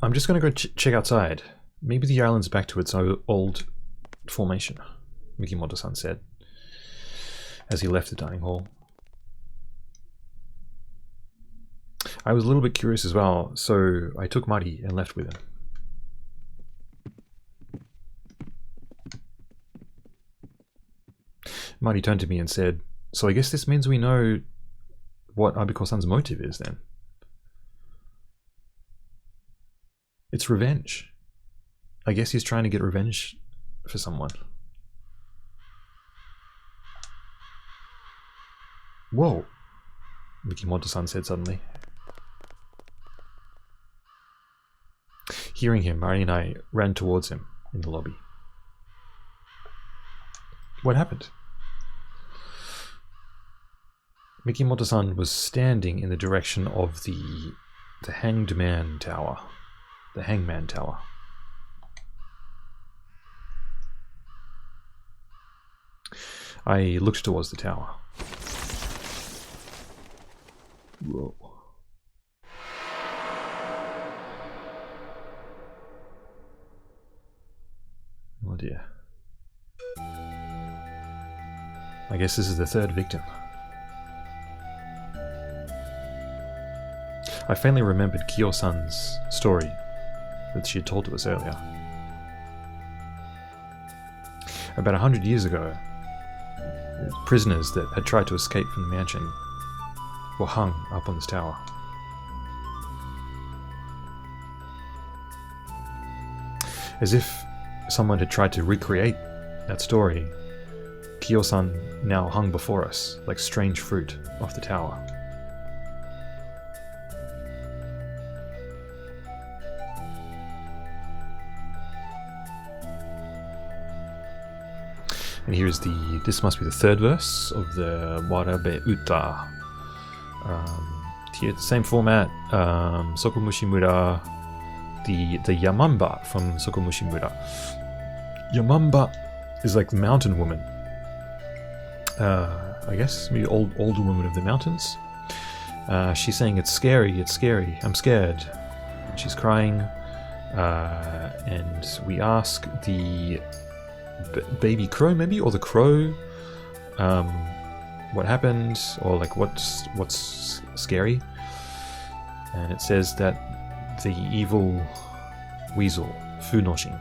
I'm just going to go check outside. Maybe the island's back to its old formation, Mikimoto-san said, as he left the dining hall. I was a little bit curious as well, so I took Mari and left with him. Mari turned to me and said, "So I guess this means we know what Abiko-san's motive is then. It's revenge. I guess he's trying to get revenge for someone." Whoa, Mikimoto-san said suddenly. Hearing him, Mari and I ran towards him in the lobby. What happened? Mikimoto-san was standing in the direction of the Hanged Man Tower. The Hangman Tower. I looked towards the tower. Whoa. Oh dear. I guess this is the third victim. I faintly remembered Kyo-san's story that she had told to us earlier. About 100 years ago, prisoners that had tried to escape from the mansion were hung up on this tower. As if someone had tried to recreate that story, Kyo-san now hung before us like strange fruit off the tower. And here's this must be the third verse of the Warabe-uta. Here, the same format, Sokomushimura, the Yamamba from Sokomushimura. Yamamba is like the mountain woman. I guess, maybe older woman of the mountains. She's saying, it's scary, I'm scared. And she's crying, and we ask the baby crow, maybe, or the crow, what happened, or like what's scary. And it says that the evil weasel, Funoshin,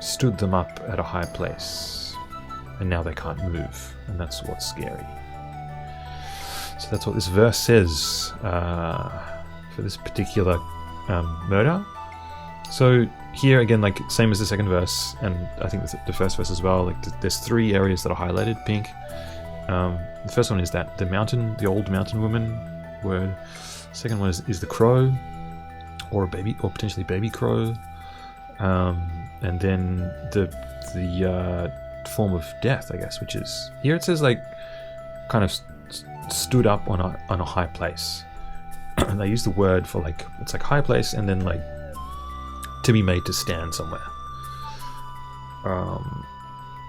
stood them up at a high place, and now they can't move, and that's what's scary. So that's what this verse says for this particular murder. So here again, like same as the second verse, and I think the first verse as well, like there's three areas that are highlighted pink. The first one is that the old mountain woman word. Second one is the crow, or a baby, or potentially baby crow. And then the form of death, I guess, which is here it says like kind of stood up on a high place. And they use the word for like, it's like high place and then like to be made to stand somewhere.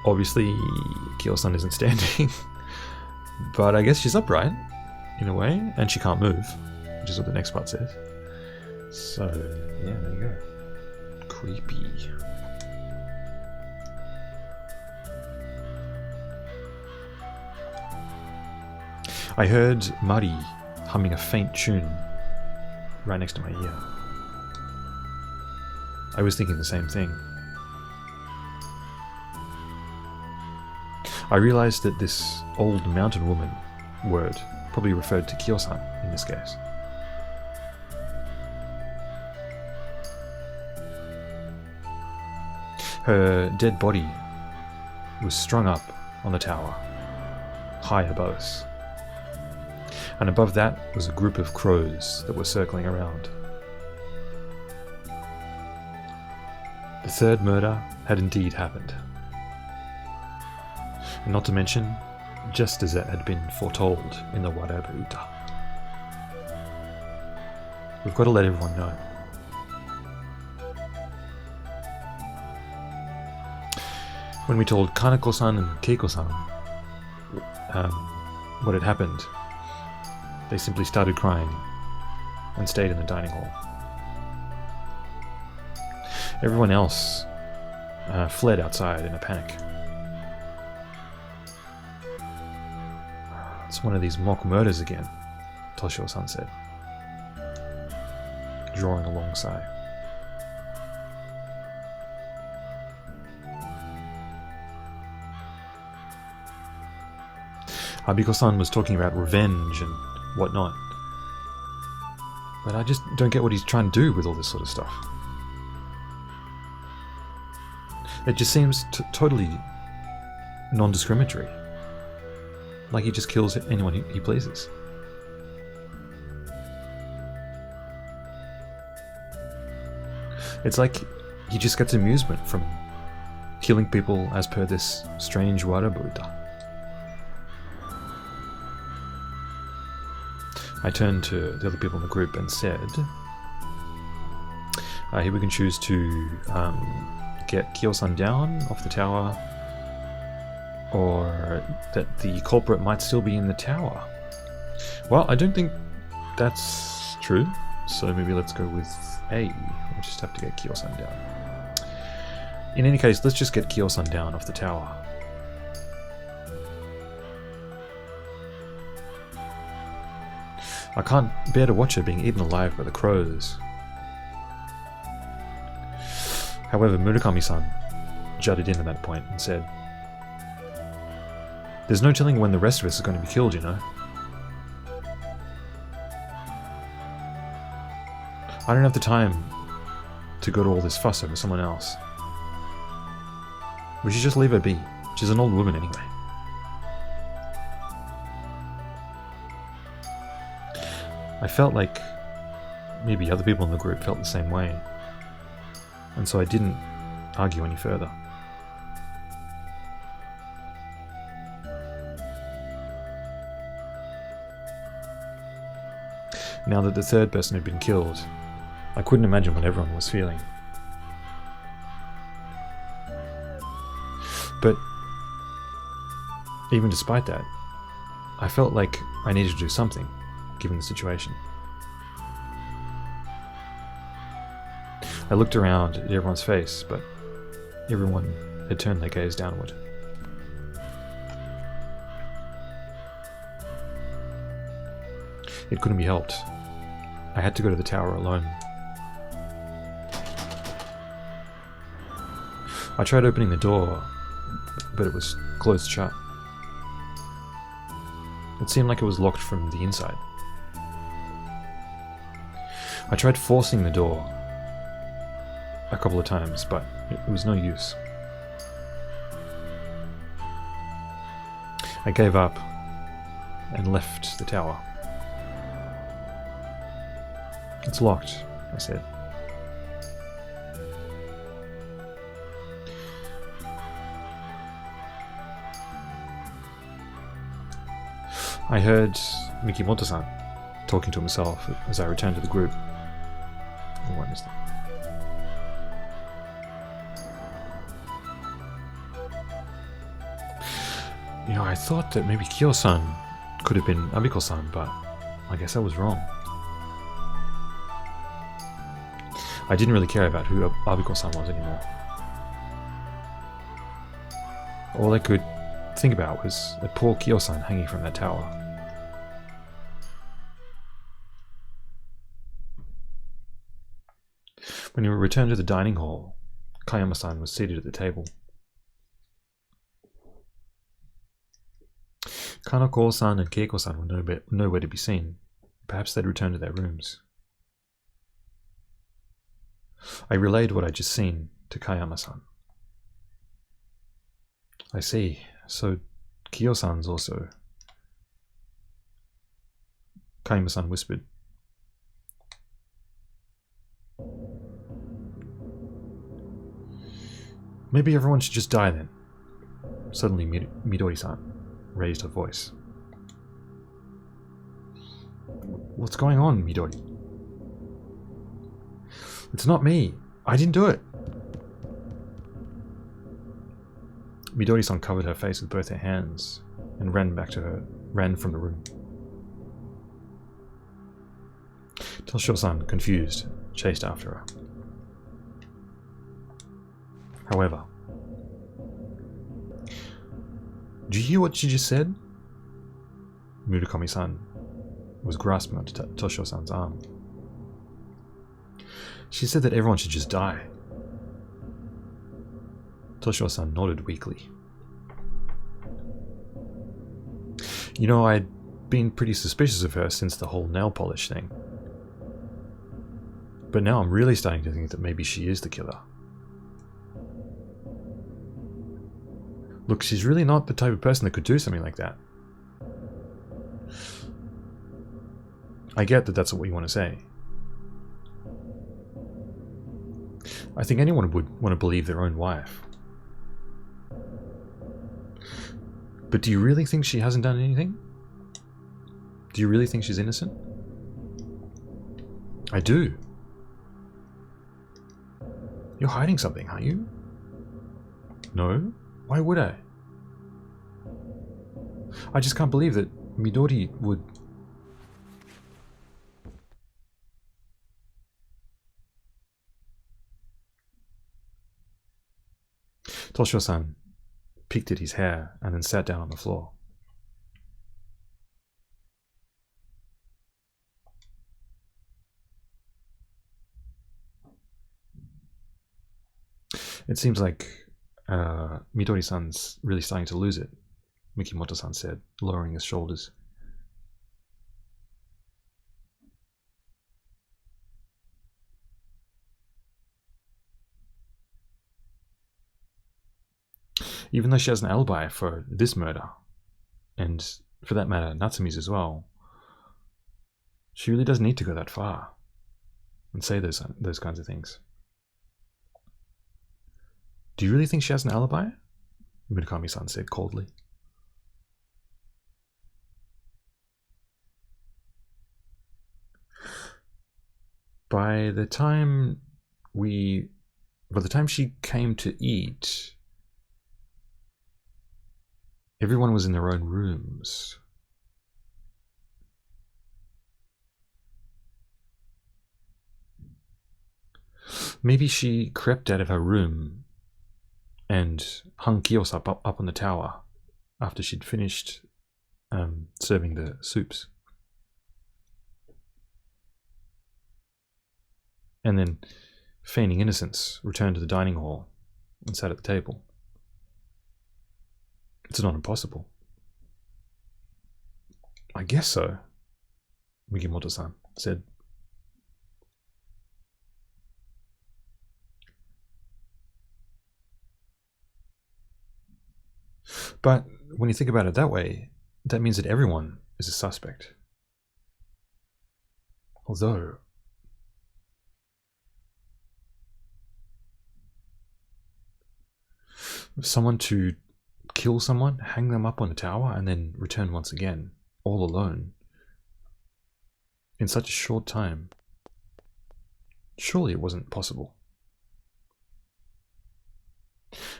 Obviously Kyo-san isn't standing, but I guess she's upright in a way, and she can't move, which is what the next part says. So yeah, there you go. Creepy. I heard Mari humming a faint tune right next to my ear. I was thinking the same thing. I realized that this old mountain woman word probably referred to Kyo-san in this case. Her dead body was strung up on the tower, high above us. And above that was a group of crows that were circling around. The third murder had indeed happened. And not to mention, just as it had been foretold in the Warabe-uta. We've got to let everyone know. When we told Kaneko-san and Keiko-san what had happened, they simply started crying and stayed in the dining hall. Everyone else fled outside in a panic. It's one of these mock murders again, Toshio-san said, drawing a long sigh. Abiko-san was talking about revenge and whatnot, but I just don't get what he's trying to do with all this sort of stuff. It just seems totally non-discriminatory. Like he just kills anyone he pleases. It's like he just gets amusement from killing people as per this strange Warabe-uta. I turned to the other people in the group and said, here we can choose to get Kyo-san down off the tower, or that the culprit might still be in the tower. Well, I don't think that's true, so maybe let's go with A. We'll just have to get Kyo-san down. In any case, let's just get Kyo-san down off the tower. I can't bear to watch her being eaten alive by the crows. However, Murakami-san jutted in at that point and said, "There's no telling when the rest of us are going to be killed, you know. I don't have the time to go to all this fuss over someone else. We should just leave her be. She's an old woman anyway." I felt like maybe other people in the group felt the same way, and so I didn't argue any further. Now that the third person had been killed, I couldn't imagine what everyone was feeling. But even despite that, I felt like I needed to do something, given the situation. I looked around at everyone's face, but everyone had turned their gaze downward. It couldn't be helped. I had to go to the tower alone. I tried opening the door, but it was closed shut. It seemed like it was locked from the inside. I tried forcing the door a couple of times, but it was no use. I gave up and left the tower. "It's locked," I said. I heard Mikimoto-san talking to himself as I returned to the group. What is that? You know, I thought that maybe Kyo-san could have been Abiko-san, but I guess I was wrong. I didn't really care about who Abiko-san was anymore. All I could think about was that poor Kyo-san hanging from that tower. When we returned to the dining hall, Kayama-san was seated at the table. Kanako-san and Keiko-san were nowhere to be seen. Perhaps they'd returned to their rooms. I relayed what I'd just seen to Kayama-san. "I see. So Kyo-san's also..." Kayama-san whispered. "Maybe everyone should just die then." Suddenly Midori-san raised her voice. "What's going on, Midori?" "It's not me. I didn't do it." Midori-san covered her face with both her hands and ran from the room. Toshio-san, confused, chased after her. However, do you hear what she just said? Murakami-san was grasping onto Toshio-san's arm. She said that everyone should just die. Toshio-san nodded weakly. You know, I'd been pretty suspicious of her since the whole nail polish thing. But now I'm really starting to think that maybe she is the killer. Look, she's really not the type of person that could do something like that. I get that that's what you want to say. I think anyone would want to believe their own wife. But do you really think she hasn't done anything? Do you really think she's innocent? I do. You're hiding something, aren't you? No? Why would I? I just can't believe that Midori would... Toshio-san picked at his hair and then sat down on the floor. It seems like Midori-san's really starting to lose it, Mikimoto-san said, lowering his shoulders. Even though she has an alibi for this murder, and for that matter, Natsumi's as well, she really doesn't need to go that far and say those kinds of things. Do you really think she has an alibi? Murakami-san said coldly. By the time she came to eat, everyone was in their own rooms. Maybe she crept out of her room and hung Kiyosa up on the tower after she'd finished serving the soups. And then, feigning innocence, returned to the dining hall and sat at the table. It's not impossible. I guess so, Mikimoto-san said. But when you think about it that way, that means that everyone is a suspect. Although, someone to kill someone, hang them up on a tower, and then return once again, all alone, in such a short time, surely it wasn't possible.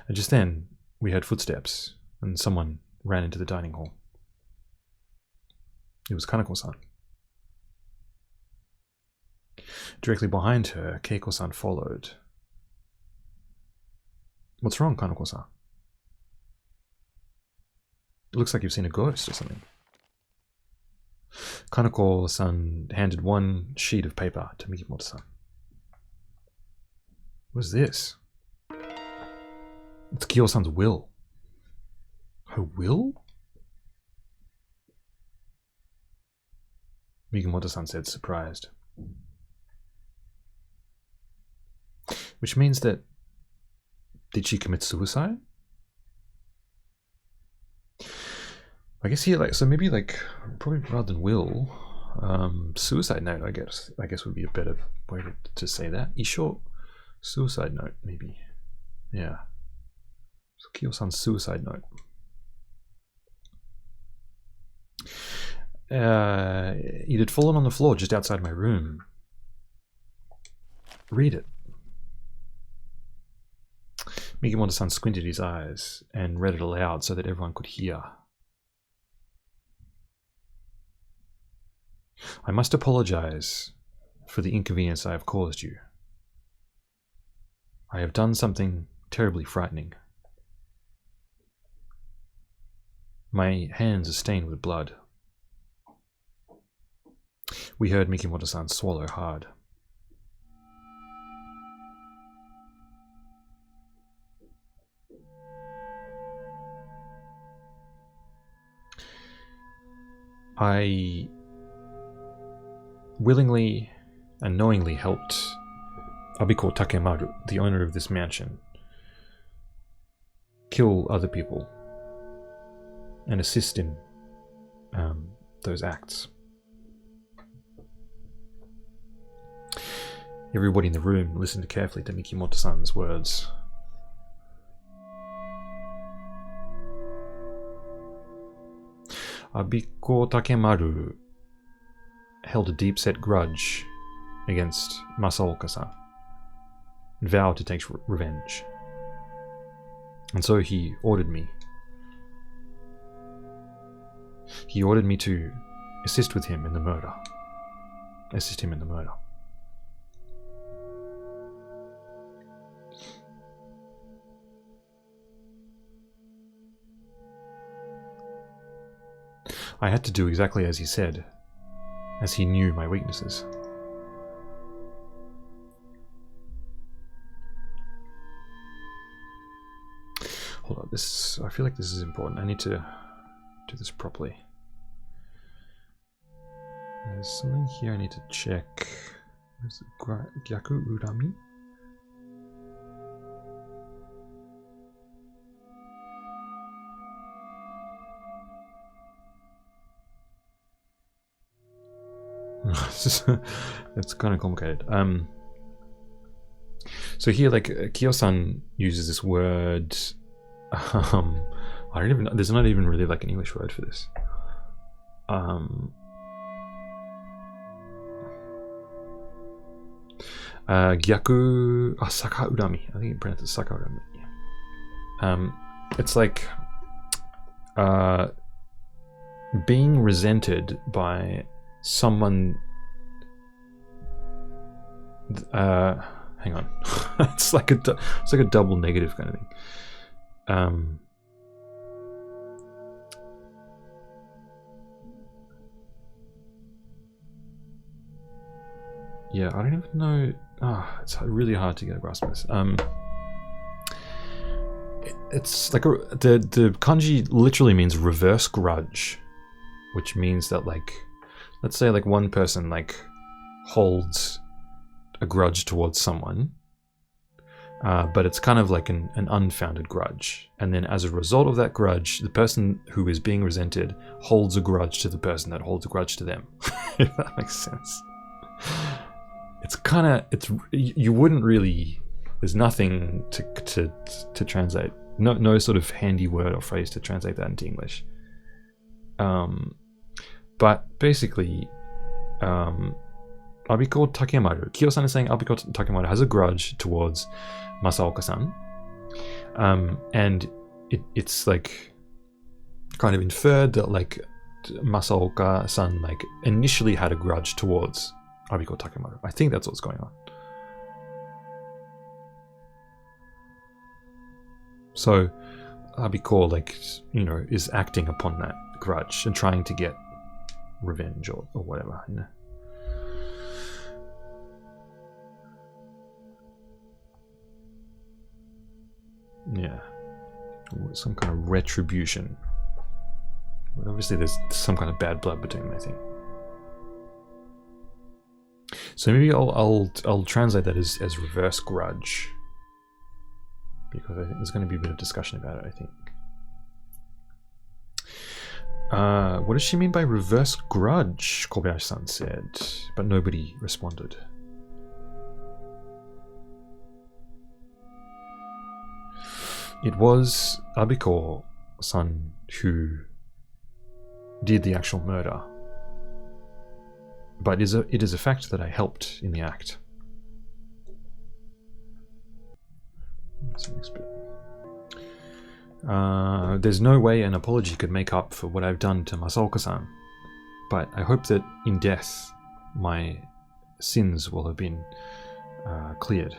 And just then, we heard footsteps, and someone ran into the dining hall. It was Kaneko-san. Directly behind her, Keiko-san followed. What's wrong, Kaneko-san? It looks like you've seen a ghost or something. Kaneko-san handed one sheet of paper to Mikimoto-san. What's this? It's Kiyo-san's will. Her will? Mikimoto-san said, surprised. Which means that... Did she commit suicide? I guess here, so maybe probably rather than will, suicide note, I guess would be a better way to say that. Isho, suicide note, maybe. Yeah. So Kiyo-san's suicide note. It had fallen on the floor just outside my room. Read it. Mikimoto-san squinted his eyes and read it aloud so that everyone could hear. I must apologize for the inconvenience I have caused you. I have done something terribly frightening. My hands are stained with blood. We heard Mikimoto-san swallow hard. I willingly and knowingly helped Abiko Takemaru, the owner of this mansion, kill other people and assist in those acts. Everybody in the room listened carefully to Mikimoto-san's words. Abiko Takemaru held a deep-set grudge against Masaoka-san and vowed to take revenge. And so he ordered me. He ordered me to assist him in the murder. I had to do exactly as he said, as he knew my weaknesses. Hold on, I feel like this is important. I need to do this properly. There's something here I need to check. Is it Gyaku Urami? It's kind of complicated. So here, like, Kiyo-san uses this word. I don't even know. There's not even really like an English word for this. Gyaku Sakaurami. I think it pronounces Sakaurami. It's like being resented by someone. Hang on. It's like a double negative kind of thing. Yeah, I don't even know. It's really hard to get a grasp of this. It's like the kanji literally means reverse grudge, which means that, like, let's say like one person like holds a grudge towards someone, but it's kind of like an unfounded grudge, and then as a result of that grudge, the person who is being resented holds a grudge to the person that holds a grudge to them. If that makes sense. It's kind of, you wouldn't really, there's nothing to translate, no sort of handy word or phrase to translate that into English. But basically, Abiko Takemaru, Kiyo-san is saying Abiko Takemaru has a grudge towards Masaoka-san, and it's like kind of inferred that like Masaoka-san like initially had a grudge towards Abiko Takemaru. I think that's what's going on. So Abiko, like, you know, is acting upon that grudge and trying to get revenge or whatever, you know. Yeah, some kind of retribution. But obviously there's some kind of bad blood between them, I think. So maybe I'll translate that as reverse grudge, because I think there's going to be a bit of discussion about it, I think. What does she mean by reverse grudge? Kobayashi-san said, but nobody responded. It was Abiko-san who did the actual murder, but it is a fact that I helped in the act. That's the next bit. There's no way an apology could make up for what I've done to Masaoka-san, but I hope that in death my sins will have been cleared.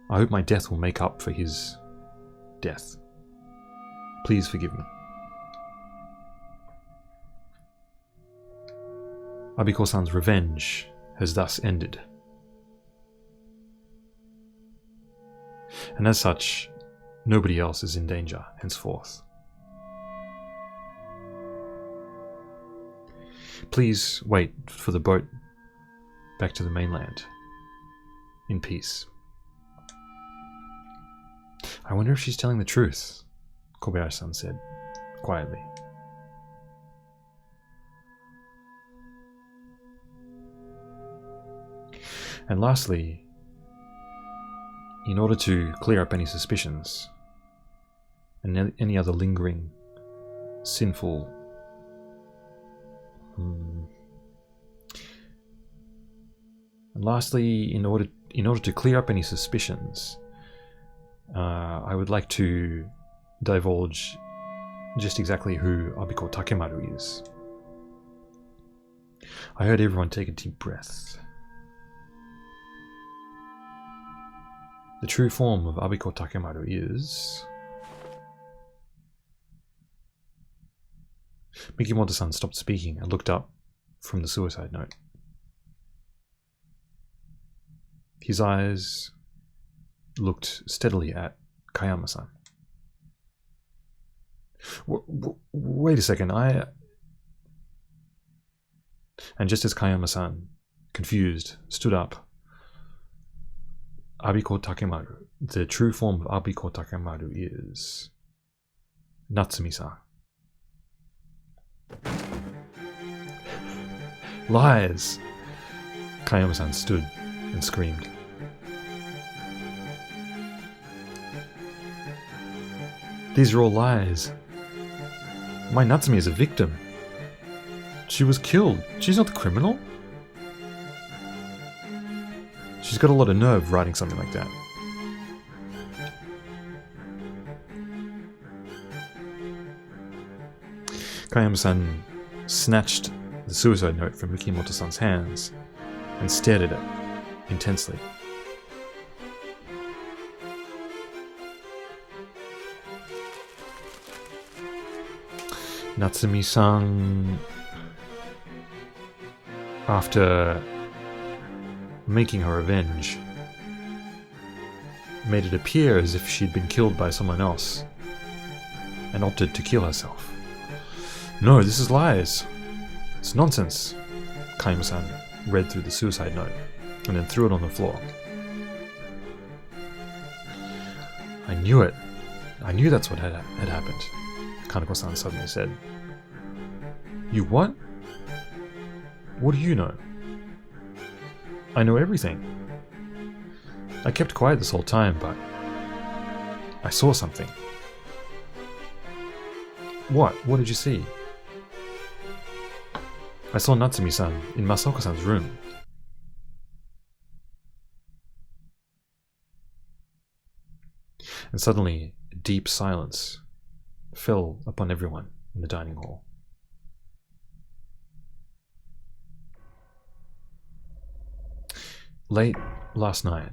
I hope my death will make up for his death. Please forgive me. Abiko-san's revenge has thus ended. And as such, nobody else is in danger henceforth. Please wait for the boat back to the mainland in peace. I wonder if she's telling the truth, Kobayashi-san said quietly. And lastly, in order to clear up any suspicions and any other lingering sinful and lastly, in order to clear up any suspicions, I would like to divulge just exactly who Abiko Takemaru is. I heard everyone take a deep breath. The true form of Abiko Takemaru is... Mikimoto-san stopped speaking and looked up from the suicide note. His eyes looked steadily at Kayama-san. Wait a second, And just as Kayama-san, confused, stood up, Abiko Takemaru, the true form of Abiko Takemaru is... Natsumi-san. Lies! Kayama-san stood and screamed. These are all lies. My Natsumi is a victim. She was killed. She's not the criminal. She's got a lot of nerve writing something like that. Kayama-san snatched the suicide note from Mikimoto-san's hands and stared at it intensely. Natsumi-san, after making her revenge, made it appear as if she'd been killed by someone else and opted to kill herself. No, this is lies. It's nonsense. Kayama-san read through the suicide note and then threw it on the floor. I knew it. I knew that's what had happened, Kaneko-san suddenly said. You what? What do you know? I know everything. I kept quiet this whole time, but I saw something. What? What did you see? I saw Natsumi-san in Masaoka-san's room. And suddenly, a deep silence fell upon everyone in the dining hall. Late last night,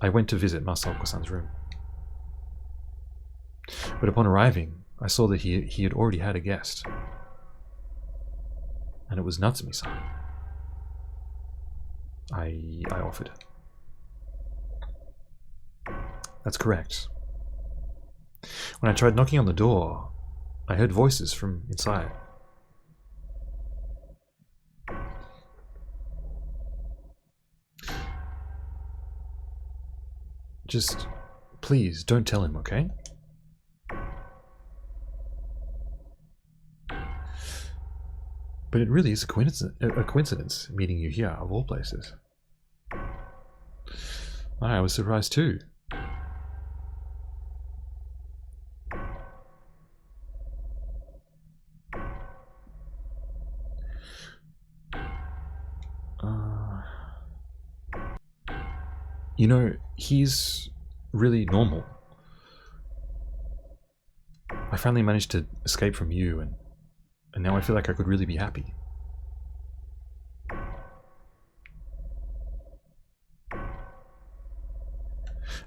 I went to visit Masaoka-san's room. But upon arriving, I saw that he had already had a guest. And it was Natsumi-san. I offered. That's correct. When I tried knocking on the door, I heard voices from inside. Just, please, don't tell him, okay? But it really is a coincidence meeting you here, of all places. I was surprised too. You know, he's really normal. I finally managed to escape from you, and now I feel like I could really be happy.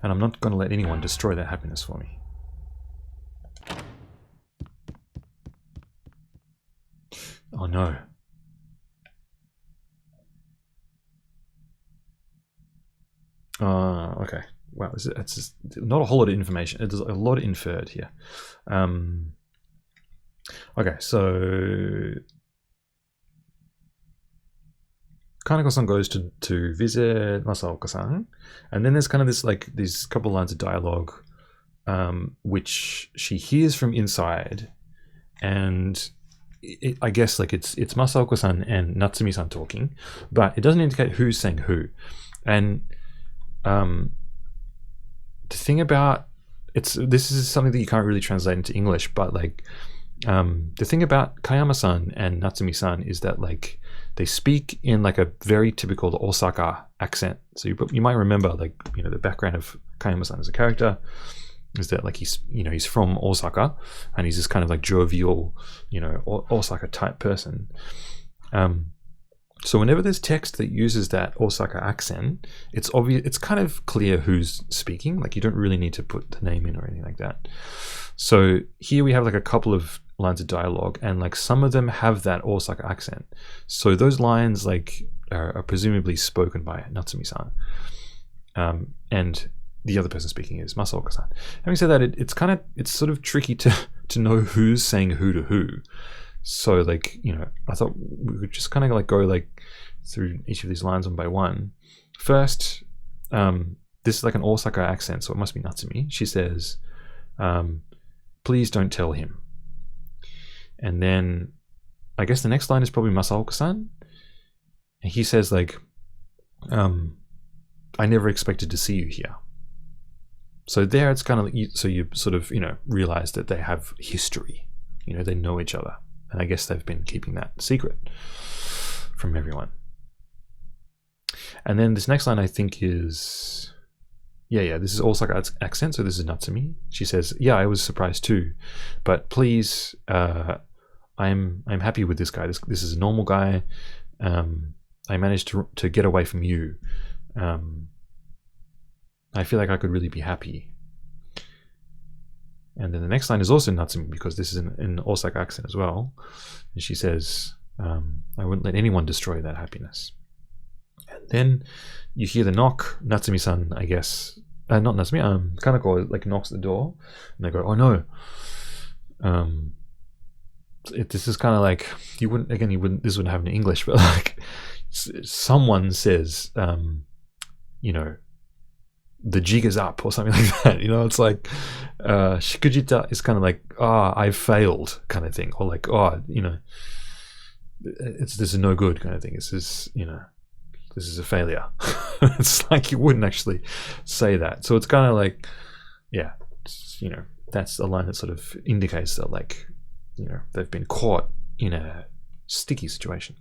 And I'm not going to let anyone destroy that happiness for me. Oh no. Okay. Wow, it's just not a whole lot of information. There's a lot inferred here. Okay, so Kaneko-san goes to visit Masaoka-san, and then there's kind of this these couple lines of dialogue, which she hears from inside, and I guess it's Masaoka-san and Natsumi-san talking, but it doesn't indicate who's saying who, and the thing about this is something that you can't really translate into English, but the thing about Kayama-san and Natsumi-san is that they speak in a very typical Osaka accent. So you might remember the background of Kayama-san as a character is that he's from Osaka, and he's this kind of jovial, Osaka type person. So whenever there's text that uses that Osaka accent, it's obvious, it's kind of clear who's speaking. You don't really need to put the name in or anything like that. So here we have a couple of lines of dialogue, and some of them have that Osaka accent. So those lines are presumably spoken by Natsumi-san, and the other person speaking is Masaoka-san. Having said that, it's sort of tricky to know who's saying who to who. So I thought we could just kind of go through each of these lines one by one. First, this is an Osaka accent, so it must be Natsumi. She says, please don't tell him. And then I guess the next line is probably Masaoka-san. And he says I never expected to see you here. So there it's kind of so you sort of realize that they have history. They know each other. And I guess they've been keeping that secret from everyone. And then this next line I think is, this is Osaka accent, so this is Natsumi. She says, yeah, I was surprised too, but please, I'm happy with this guy. This is a normal guy. I managed to get away from you. I feel like I could really be happy. And then the next line is also Natsumi, because this is in Osaka accent as well. And she says, I wouldn't let anyone destroy that happiness. And then you hear the knock. Natsumi-san, I guess, not Natsumi, Kaneko knocks at the door, and they go, oh no. This is kind of you wouldn't this wouldn't happen in English, but someone says, the jig is up or something like that. It's Shikujita is kind of I failed kind of thing, or this is no good kind of thing. This is a failure. It's you wouldn't actually say that. So it's kind of that's a line that sort of indicates that they've been caught in a sticky situation.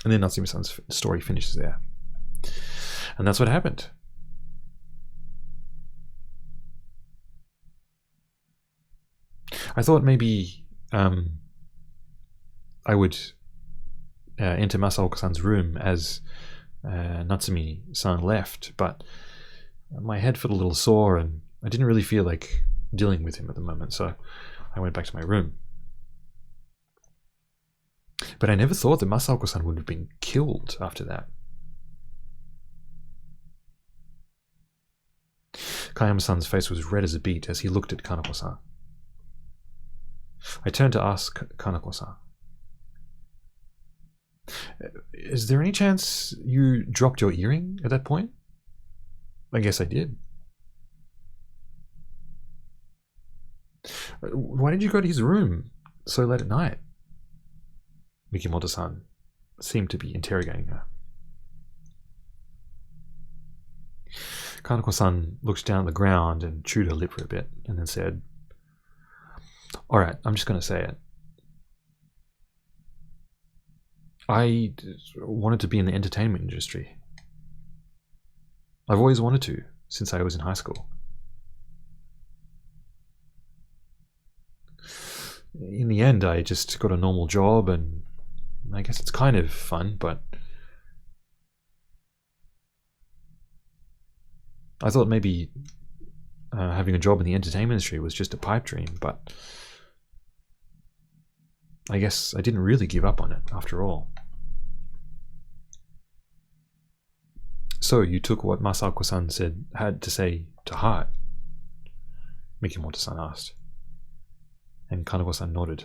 And then Natsumi-san's story finishes there. And that's what happened. I thought maybe I would enter Masaoka-san's room as Natsumi-san left, but my head felt a little sore and I didn't really feel like dealing with him at the moment, so I went back to my room. But I never thought that Masaoka-san would have been killed after that. Kayama-san's face was red as a beet as he looked at Kaneko-san. I turned to ask Kaneko-san, is there any chance you dropped your earring at that point? I guess I did. Why did you go to his room so late at night? Mikimoto-san seemed to be interrogating her. Kaneko-san looked down at the ground and chewed her lip for a bit, and then said, alright, I'm just going to say it. I wanted to be in the entertainment industry. I've always wanted to, since I was in high school. In the end, I just got a normal job, and I guess it's kind of fun, but I thought maybe having a job in the entertainment industry was just a pipe dream, but I guess I didn't really give up on it after all. So you took what Masako-san had to say to heart? Mikimoto-san asked. And Kaneko-san nodded.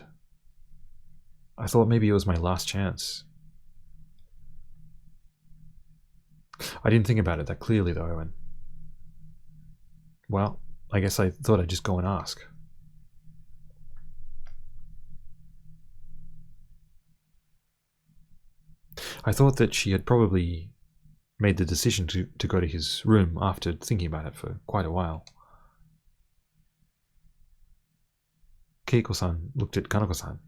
I thought maybe it was my last chance. I didn't think about it that clearly though, and well, I guess I thought I'd just go and ask. I thought that she had probably made the decision to go to his room after thinking about it for quite a while. Keiko-san looked at Kaneko-san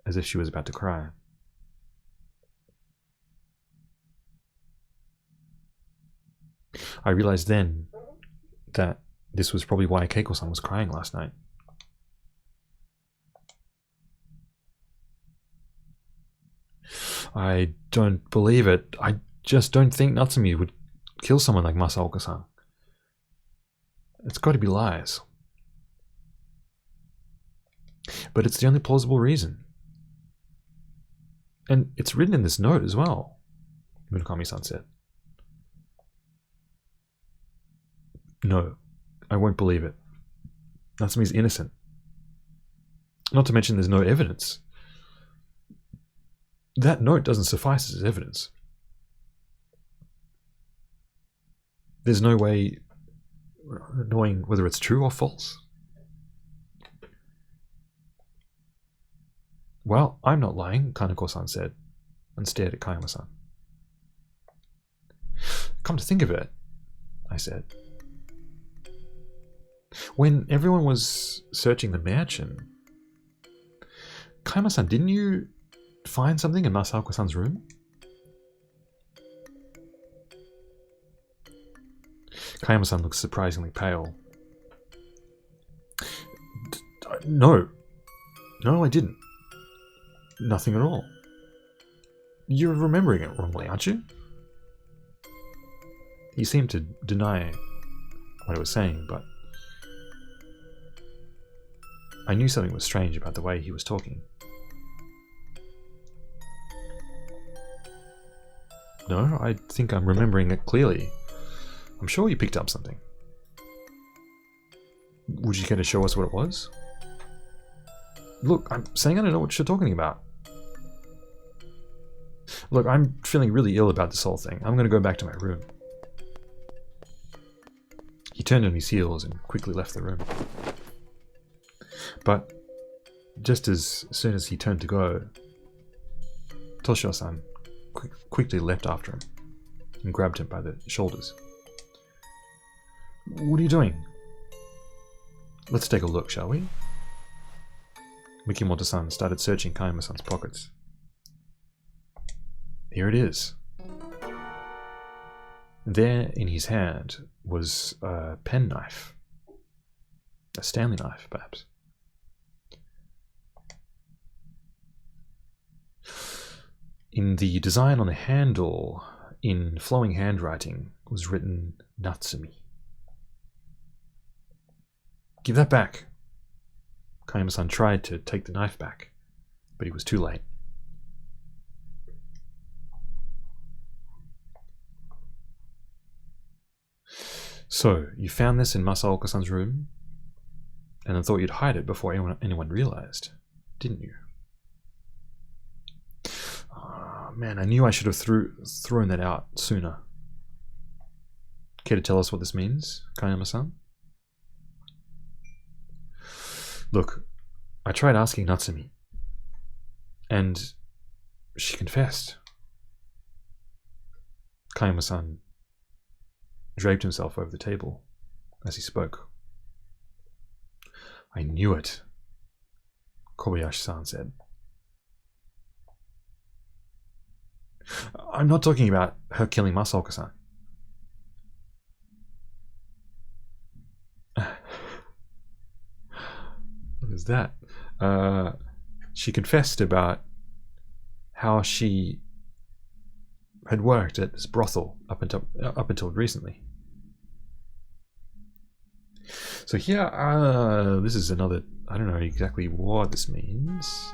as if she was about to cry. I realized then that this was probably why Keiko-san was crying last night. I don't believe it. I just don't think Natsumi would kill someone like Masaoka-san. It's got to be lies. But it's the only plausible reason. And it's written in this note as well, Murakami-san said. No, I won't believe it. Natsumi's innocent. Not to mention there's no evidence. That note doesn't suffice as evidence. There's no way knowing whether it's true or false. Well, I'm not lying, Kaneko-san said, and stared at Kayama-san. Come to think of it, I said. When everyone was searching the mansion, Kayama-san, didn't you find something in Masaoka-san's room? Kayama-san looked surprisingly pale. No, I didn't. Nothing at all. You're remembering it wrongly, aren't you? He seemed to deny what I was saying, but I knew something was strange about the way he was talking. No, I think I'm remembering it clearly. I'm sure you picked up something. Would you care to show us what it was? Look, I'm saying I don't know what you're talking about. Look, I'm feeling really ill about this whole thing. I'm going to go back to my room. He turned on his heels and quickly left the room. But just as soon as he turned to go, Toshio-san quickly leapt after him and grabbed him by the shoulders. What are you doing? Let's take a look, shall we? Mikimoto-san started searching Kayama-san's pockets. Here it is. There in his hand was a penknife. A Stanley knife, perhaps. In the design on the handle, in flowing handwriting, was written Natsumi. Give that back. Kayama-san tried to take the knife back, but he was too late. So, you found this in Masaoka-san's room, and then thought you'd hide it before anyone realized, didn't you? Oh, man, I knew I should have thrown that out sooner. Care to tell us what this means, Kayama-san? Look, I tried asking Natsumi, and she confessed. Kayama-san draped himself over the table as he spoke. I knew it, Kobayashi-san said. I'm not talking about her killing Masaoka-san. What is that? She confessed about how she had worked at this brothel up until recently. So here, this is another. I don't know exactly what this means.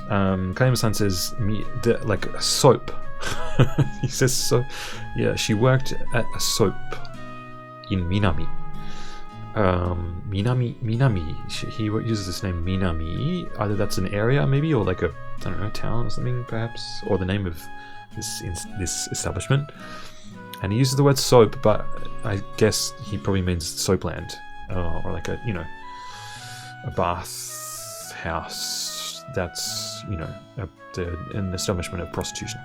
Kanema-san says like a soap. He says so. Yeah, she worked at a soap in Minami. Minami. He uses this name Minami. Either that's an area, maybe, or like a, I don't know, town or something, perhaps, or the name of this establishment. And he uses the word soap, but I guess he probably means soapland, or like a, you know, a bath house that's, you know, an establishment of prostitution.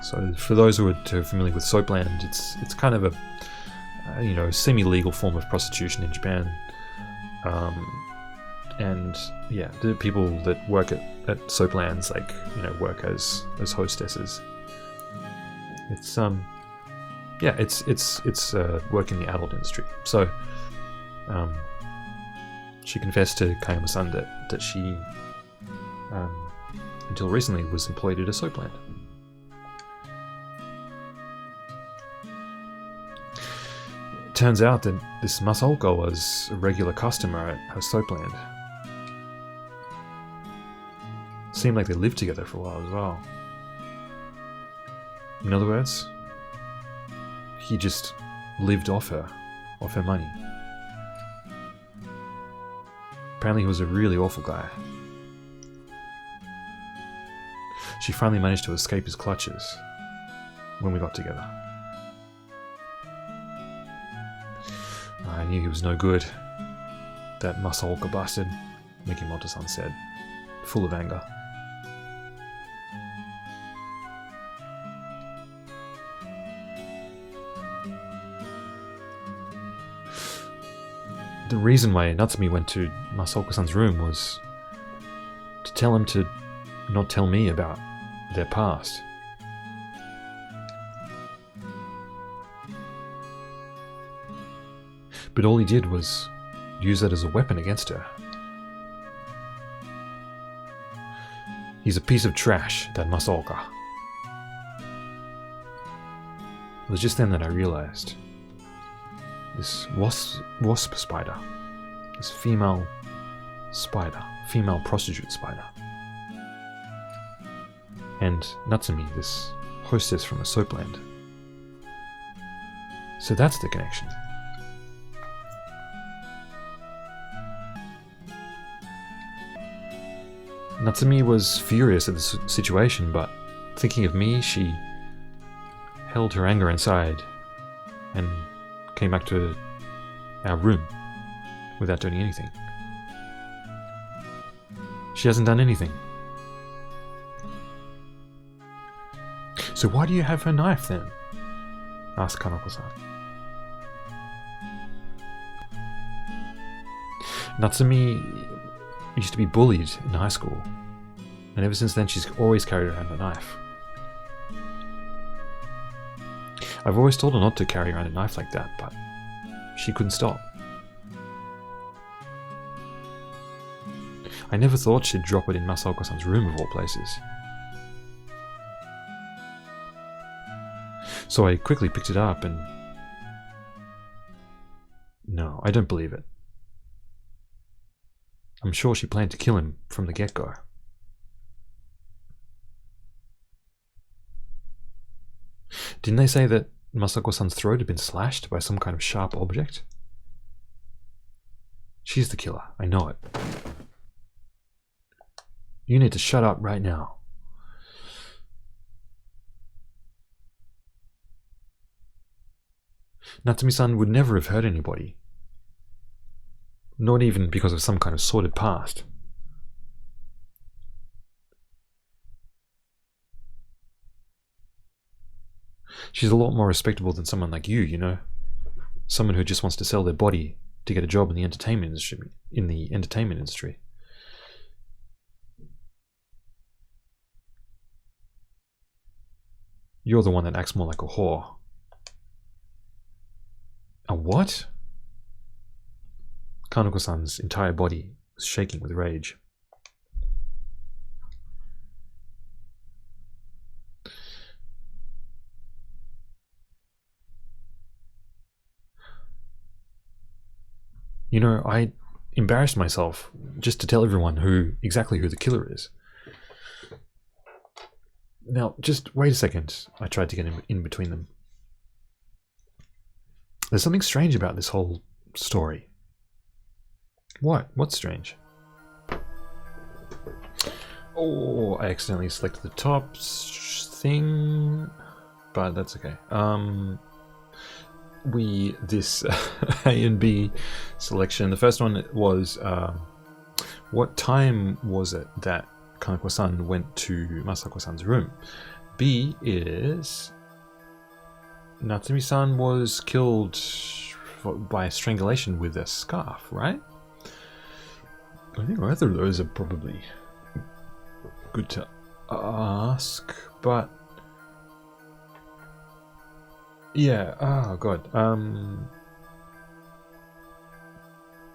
So for those who are familiar with soapland, it's kind of a you know, semi-legal form of prostitution in Japan, and yeah, the people that work at soaplands, like, you know, work as hostesses. It's yeah, it's work in the adult industry. So she confessed to Kanema-san that she until recently was employed at a soapland. Turns out that this Masaoka was a regular customer at her soapland. Seemed like they lived together for a while as well. In other words, he just lived off her money. Apparently he was a really awful guy. She finally managed to escape his clutches when we got together. I knew he was no good. That Masaoka bastard, Mikimoto-san said, full of anger. The reason why Natsumi went to Masaoka-san's room was to tell him to not tell me about their past. But all he did was use that as a weapon against her. He's a piece of trash, that Masaoka. It was just then that I realized this wasp spider, this female spider, female prostitute spider, and Natsumi, this hostess from a soapland. So that's the connection. Natsumi was furious at the situation, but thinking of me, she held her anger inside and came back to our room without doing anything. She hasn't done anything. So why do you have her knife then? Asked Kanoko-san. Natsumi used to be bullied in high school, and ever since then she's always carried around a knife. I've always told her not to carry around a knife like that, but she couldn't stop. I never thought she'd drop it in Masaoka-san's room of all places. So I quickly picked it up and... No, I don't believe it. I'm sure she planned to kill him from the get-go. Didn't they say that Masaoka-san's throat had been slashed by some kind of sharp object? She's the killer, I know it. You need to shut up right now. Natsumi-san would never have hurt anybody. Not even because of some kind of sordid past. She's a lot more respectable than someone like you know? Someone who just wants to sell their body to get a job in the entertainment industry. You're the one that acts more like a whore. A what? Kanoko-san's entire body was shaking with rage. You know, I embarrassed myself just to tell everyone exactly who the killer is. Now, just wait a second. I tried to get in between them. There's something strange about this whole story. What? What's strange? Oh, I accidentally selected the top thing, but that's okay. This A and B selection. The first one was what time was it that Kaneko-san went to Masako-san's room? B is Natsumi-san was killed by strangulation with a scarf, right? I think either of those are probably good to ask, but yeah. Oh god.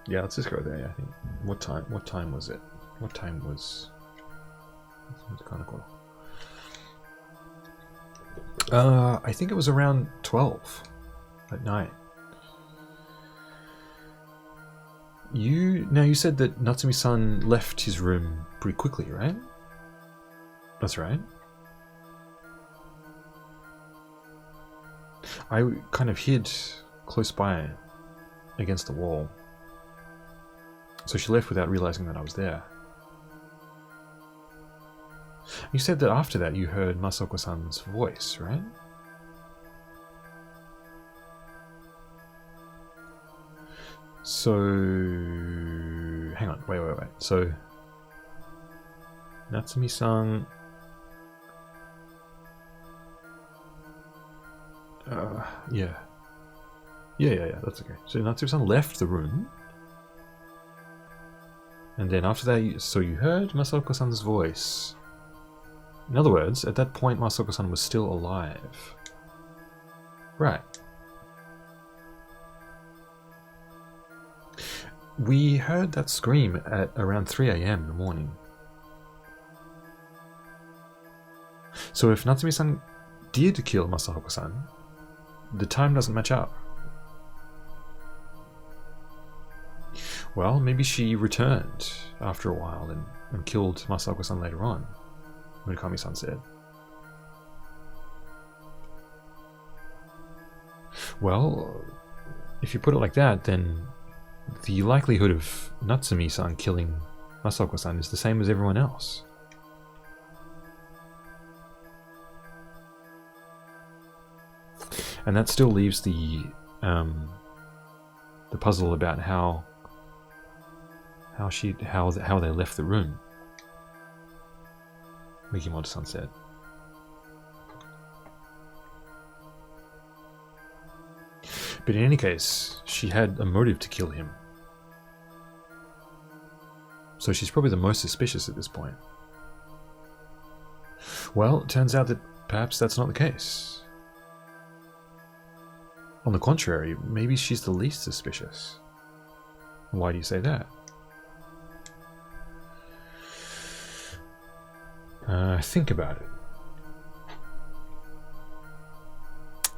Yeah, let's just go there. I think. What time was it? What time was Kaneko? I think it was around 12 at night. You said that Natsumi-san left his room pretty quickly, right? That's right. I kind of hid close by against the wall. So she left without realizing that I was there. You said that after that you heard Masako-san's voice, right? So... hang on, wait. So... Natsumi-san... yeah, that's okay. So Natsumi-san left the room. And then after that, you heard Masako-san's voice. In other words, at that point, Masako-san was still alive. Right. We heard that scream at around 3 AM in the morning. So if Natsumi-san did kill Masako-san, the time doesn't match up. Well, maybe she returned after a while and killed Masako-san later on, Murakami-san said. Well, if you put it like that, then the likelihood of Natsumi-san killing Masako-san is the same as everyone else. And that still leaves the puzzle about how they left the room. Mikimoto-san said. But in any case, she had a motive to kill him. So she's probably the most suspicious at this point. Well, it turns out that perhaps that's not the case. On the contrary, maybe she's the least suspicious. Why do you say that? Think about it.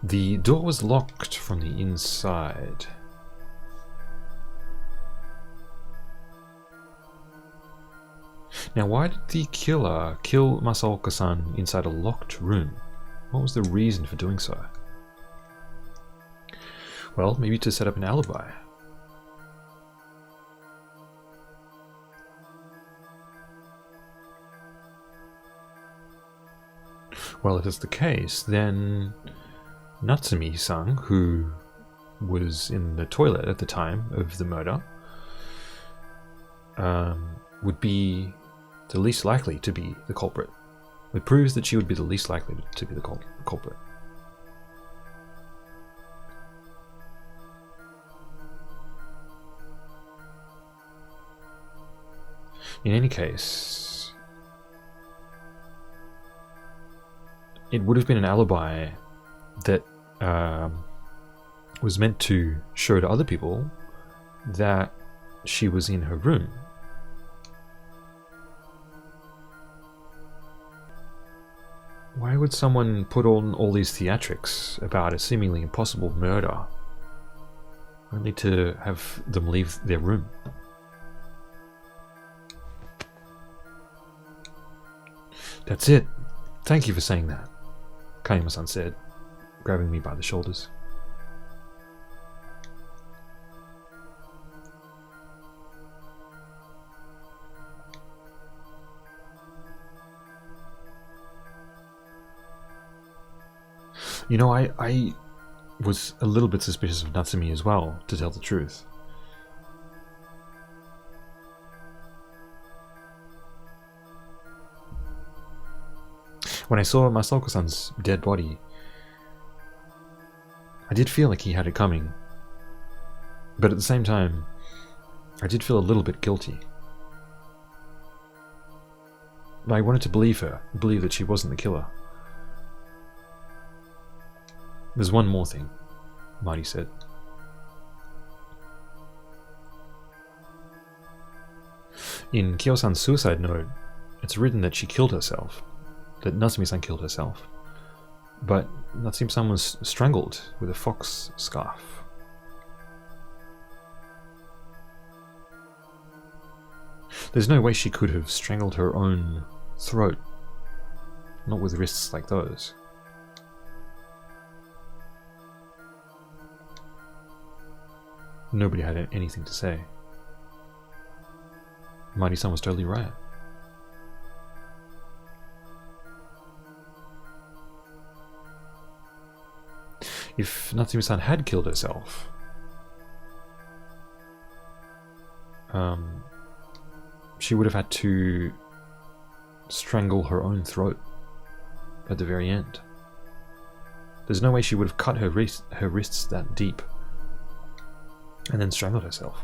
The door was locked from the inside. Now, why did the killer kill Masaoka-san inside a locked room? What was the reason for doing so? Well, maybe to set up an alibi. Well, if that's the case, then Natsumi-san, who was in the toilet at the time of the murder, would be the least likely to be the culprit. It proves that she would be the least likely to be the culprit. In any case, it would have been an alibi that was meant to show to other people that she was in her room. Why would someone put on all these theatrics about a seemingly impossible murder Only to have them leave their room. That's it. Thank you for saying that, Kanema-san said, grabbing me by the shoulders. You know, I was a little bit suspicious of Natsumi as well, to tell the truth. When I saw Masaoka-san's dead body, I did feel like he had it coming. But at the same time, I did feel a little bit guilty. I wanted to believe her, believe that she wasn't the killer. There's one more thing, Marty said. In Kyo-san's suicide note, it's written that she killed herself, that Natsumi-san killed herself, but Natsumi-san was strangled with a fox scarf. There's no way she could have strangled her own throat, not with wrists like those. Nobody had anything to say. Marty-san was totally right. If Natsumi-san had killed herself, she would have had to strangle her own throat at the very end. There's no way she would have cut her wrists that deep and then strangled herself.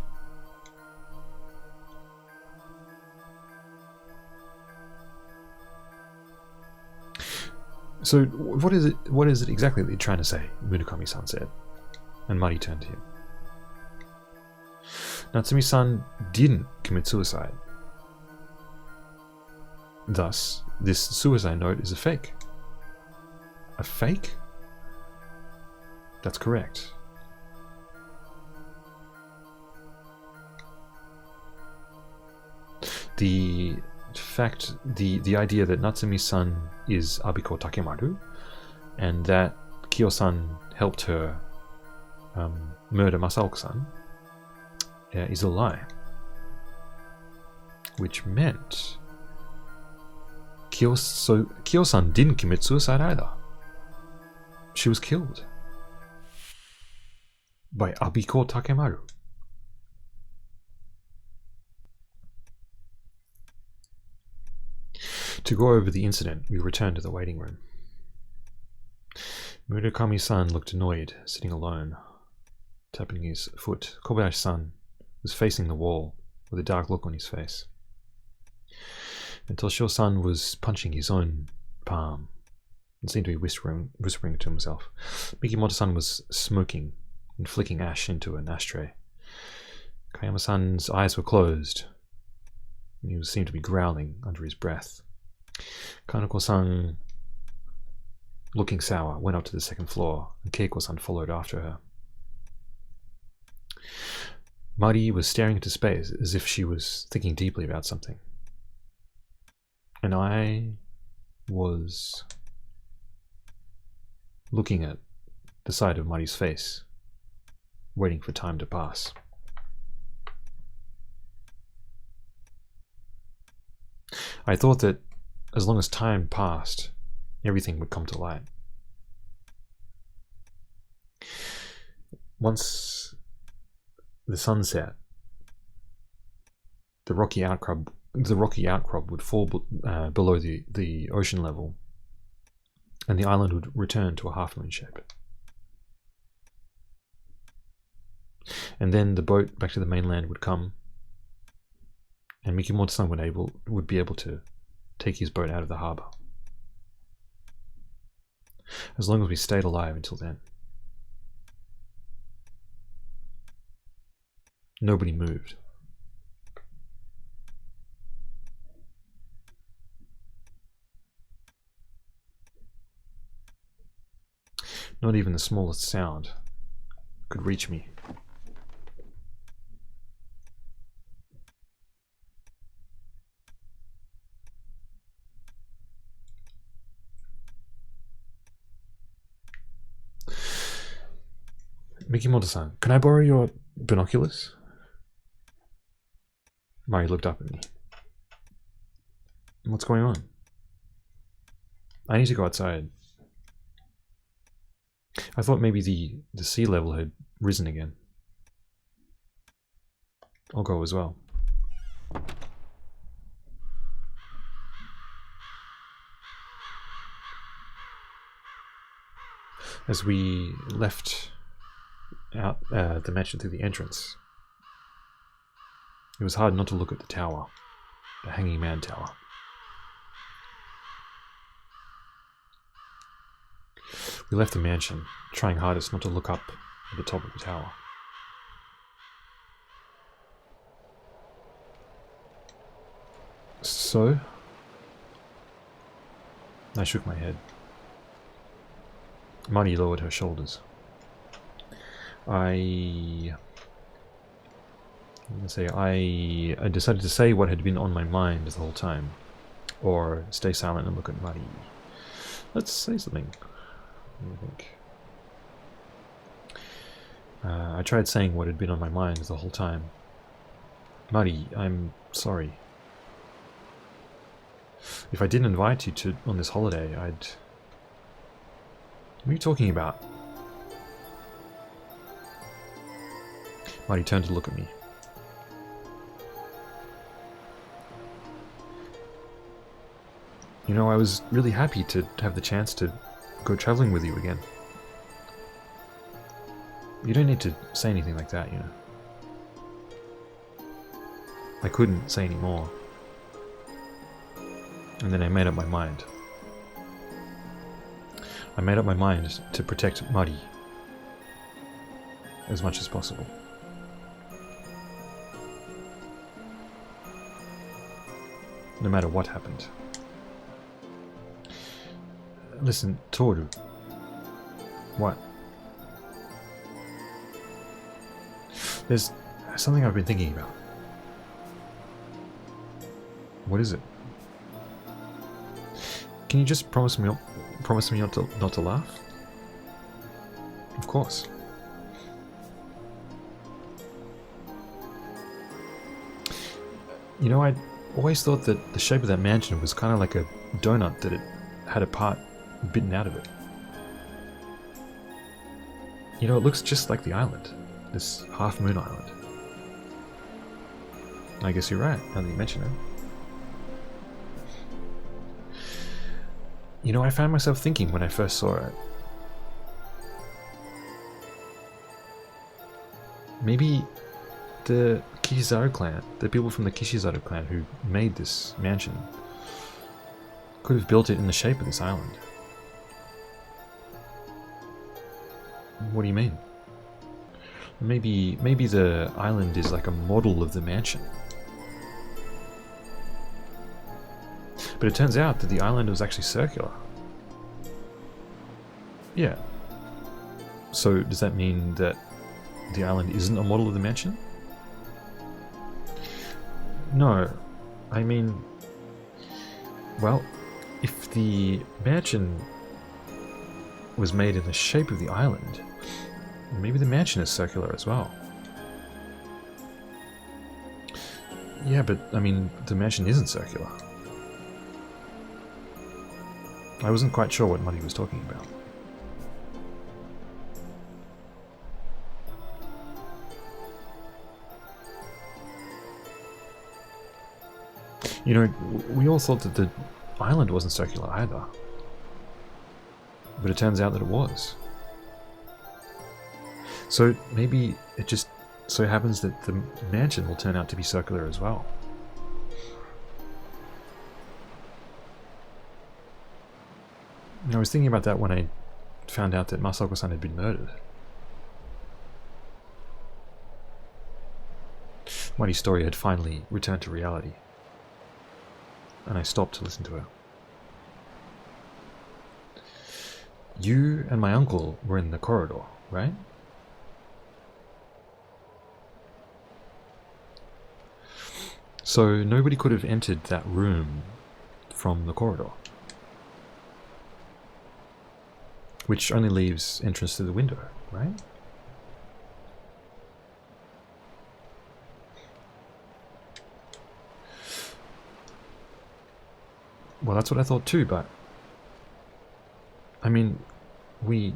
So what is it exactly that you're trying to say? Murakami-san said, and Marty turned to him. Natsumi-san didn't commit suicide. Thus, this suicide note is a fake. A fake? That's correct. The idea that Natsumi-san is Abiko Takemaru, and that Kyo-san helped her murder Masaoka-san is a lie. Which meant Kyo-san didn't commit suicide either. She was killed by Abiko Takemaru. To go over the incident, we returned to the waiting room. Murakami-san looked annoyed, sitting alone, tapping his foot. Kobayashi-san was facing the wall, with a dark look on his face. And Toshio-san was punching his own palm, and seemed to be whispering to himself. Mikimoto-san was smoking and flicking ash into an ashtray. Kayama-san's eyes were closed, and he seemed to be growling under his breath. Kaneko-san, looking sour, went up to the second floor, and Keiko-san followed after her. Mari was staring into space as if she was thinking deeply about something. And I was looking at the side of Mari's face, waiting for time to pass. I thought that as long as time passed, everything would come to light. Once the sun set, the rocky outcrop would fall below the ocean level, and the island would return to a half-moon shape. And then the boat back to the mainland would come, and Mikimoto-san would be able to take his boat out of the harbour. As long as we stayed alive until then. Nobody moved. Not even the smallest sound could reach me Mikimoto-san, can I borrow your binoculars? Mari looked up at me. What's going on? I need to go outside. I thought maybe the sea level had risen again. I'll go as well. As we left out the mansion through the entrance, it was hard not to look at the tower, the Hanging Man Tower. We left the mansion, trying hardest not to look up at the top of the tower. So? I shook my head. Mari lowered her shoulders. I decided to say what had been on my mind the whole time, or stay silent and look at Mari. Let's say something. I think. I tried saying what had been on my mind the whole time. Mari, I'm sorry. If I didn't invite you on this holiday, I'd... What are you talking about? Mari turned to look at me. You know, I was really happy to have the chance to go traveling with you again. You don't need to say anything like that, you know. I couldn't say any more. And then I made up my mind. I made up my mind to protect Mari as much as possible. No matter what happened. Listen, Toru. What? There's something I've been thinking about. What is it? Can you just promise me not to laugh? Of course. You know, I always thought that the shape of that mansion was kind of like a donut, that it had a part bitten out of it. You know, it looks just like the island. This half-moon island. I guess you're right, now that you mention it. You know, I found myself thinking when I first saw it. Maybe the Kishizaru clan, the people from the Kishizaru clan who made this mansion, could have built it in the shape of this island. What do you mean? Maybe the island is like a model of the mansion. But it turns out that the island was actually circular. Yeah. So does that mean that the island isn't a model of the mansion? No. I mean... Well, if the mansion was made in the shape of the island, maybe the mansion is circular as well. Yeah, but, I mean, the mansion isn't circular. I wasn't quite sure what Mari was talking about. You know, we all thought that the island wasn't circular either. But it turns out that it was. So maybe it just so happens that the mansion will turn out to be circular as well. I was thinking about that when I found out that Masako-san had been murdered. Mari's story had finally returned to reality. And I stopped to listen to her. You and my uncle were in the corridor, right? So nobody could have entered that room from the corridor. Which only leaves entrance to the window, right? Well, that's what I thought too, but I mean, we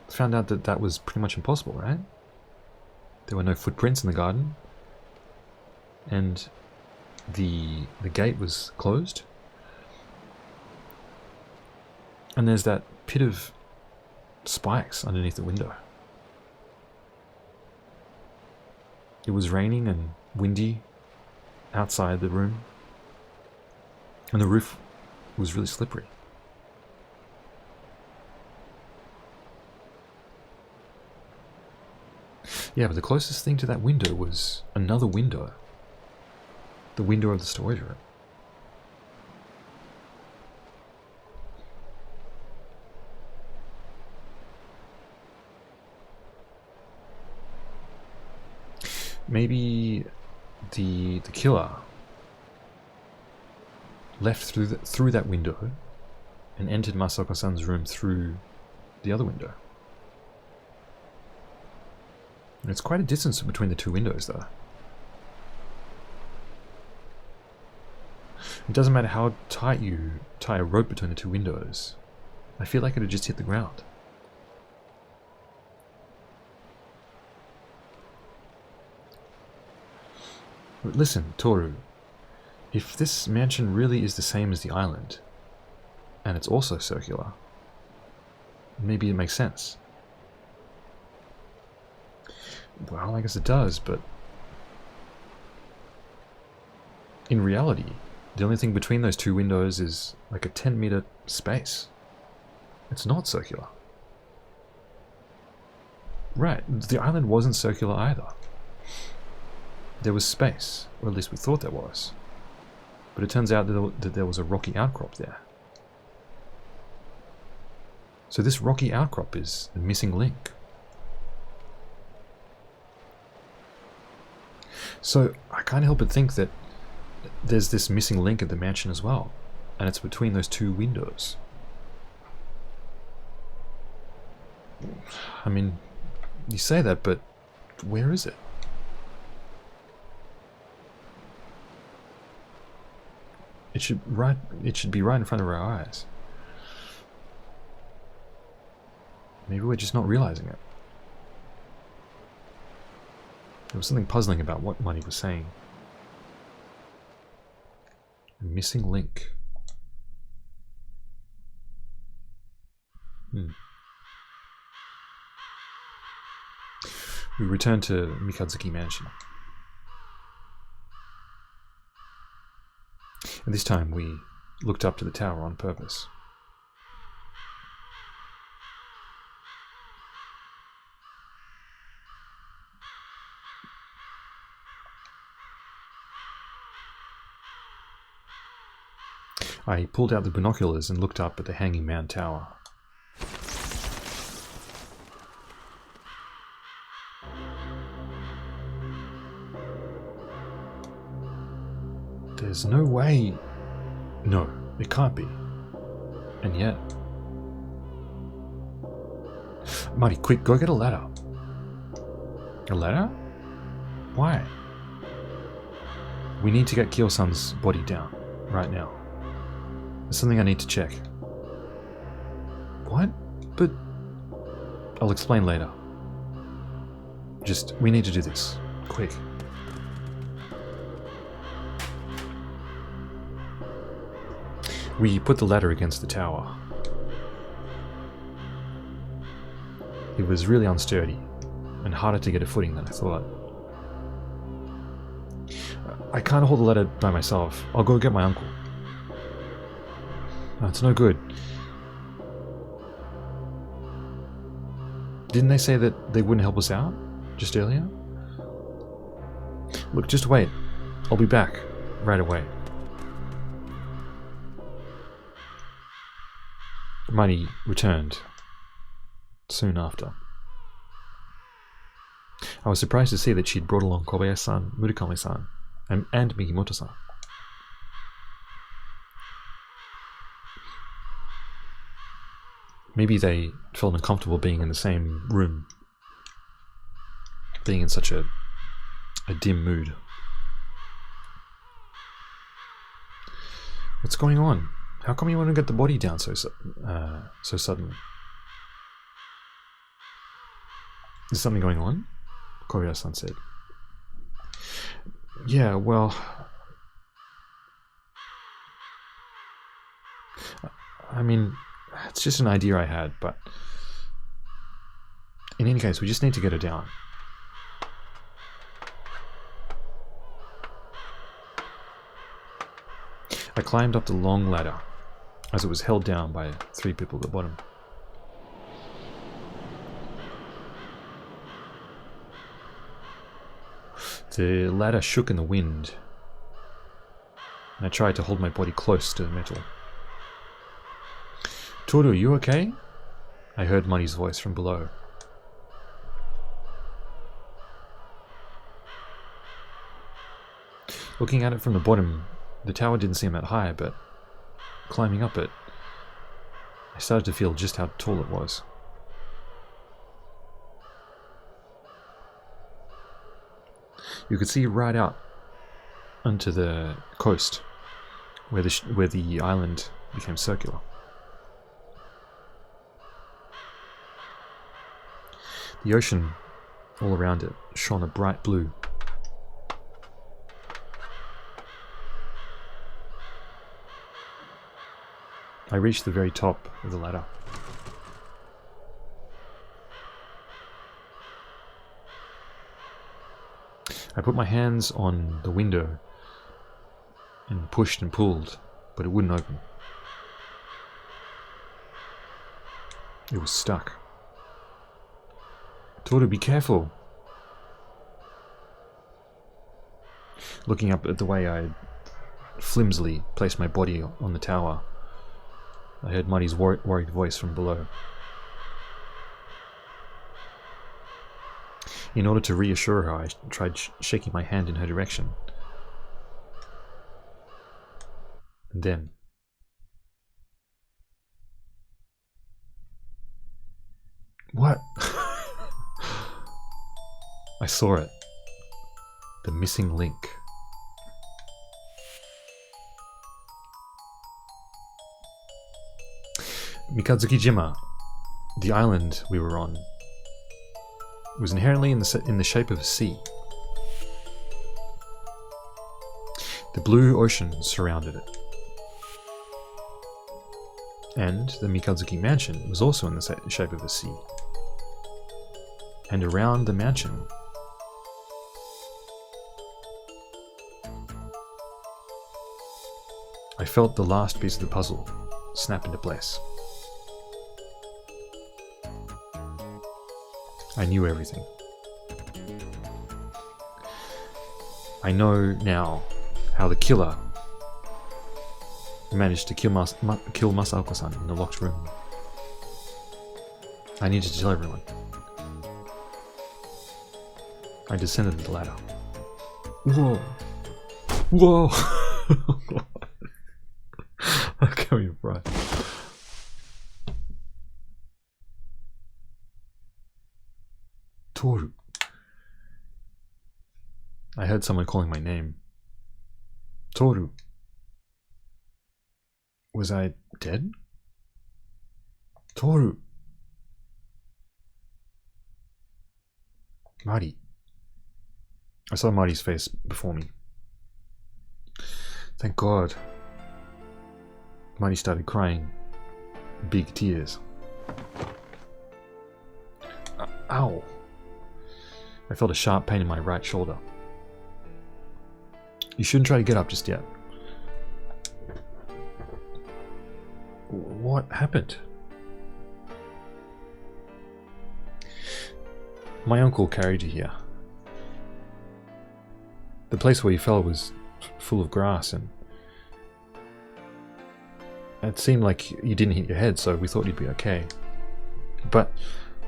found out that that was pretty much impossible, right? There were no footprints in the garden, and the gate was closed, and there's that pit of spikes underneath the window. It was raining and windy outside the room, and the roof was really slippery. Yeah, but the closest thing to that window was another window. The window of the storage room. Maybe the killer left through that window and entered Masako-san's room through the other window. And it's quite a distance between the two windows, though. It doesn't matter how tight you tie a rope between the two windows. I feel like it would just hit the ground. But listen, Toru. If this mansion really is the same as the island, and it's also circular, maybe it makes sense. Well, I guess it does, but in reality, the only thing between those two windows is like a 10-meter space. It's not circular. Right, the island wasn't circular either. There was space, or at least we thought there was. But it turns out that there was a rocky outcrop there. So this rocky outcrop is the missing link. So I can't help but think that there's this missing link at the mansion as well, and it's between those two windows. I mean, you say that, but where is it? It should be right in front of our eyes. Maybe we're just not realizing it. There was something puzzling about what Money was saying. A missing link. We return to Mikazuki Mansion. And this time we looked up to the tower on purpose. I pulled out the binoculars and looked up at the Hanging Man Tower. There's no way... No, it can't be. And yet... Marty, quick, go get a ladder. A ladder? Why? We need to get Kyo-san's body down, right now. There's something I need to check. What? But... I'll explain later. Just, we need to do this. Quick. We put the ladder against the tower. It was really unsturdy, and harder to get a footing than I thought. I can't hold the ladder by myself. I'll go get my uncle. No, it's no good. Didn't they say that they wouldn't help us out just earlier? Look, just wait. I'll be back right away. Money returned soon after. I was surprised to see that she'd brought along Kobayashi-san, Murakami-san, and Mikimoto-san. Maybe they felt uncomfortable being in the same room, being in such a dim mood. What's going on? How come you want to get the body down so suddenly? Is something going on? Koryo-san said. Yeah, well... I mean, it's just an idea I had, but... In any case, we just need to get her down. I climbed up the long ladder, as it was held down by 3 people at the bottom. The ladder shook in the wind, and I tried to hold my body close to the metal. Toru, you okay? I heard Muddy's voice from below. Looking at it from the bottom, the tower didn't seem that high, but climbing up it, I started to feel just how tall it was. You could see right out onto the coast, where the island became circular. The ocean all around it shone a bright blue. I reached the very top of the ladder. I put my hands on the window and pushed and pulled, but it wouldn't open. It was stuck. Toru, be careful! Looking up at the way I flimsily placed my body on the tower, I heard Muddy's worried voice from below. In order to reassure her, I tried shaking my hand in her direction. And then... What? I saw it. The missing link. Mikazukijima, the island we were on, was inherently in the shape of a sea. The blue ocean surrounded it. And the Mikazuki mansion was also in the shape of a sea. And around the mansion, I felt the last piece of the puzzle snap into place. I knew everything. I know now how the killer managed to kill Masaoka-san in the locked room. I needed to tell everyone. I descended the ladder. Whoa! Whoa! I'm going right. Toru. I heard someone calling my name. Toru. Was I dead? Toru. Mari. I saw Mari's face before me. Thank God. Mari started crying. Big tears. Ow. I felt a sharp pain in my right shoulder. You shouldn't try to get up just yet. What happened? My uncle carried you here. The place where you fell was full of grass, and it seemed like you didn't hit your head, so we thought you'd be okay. But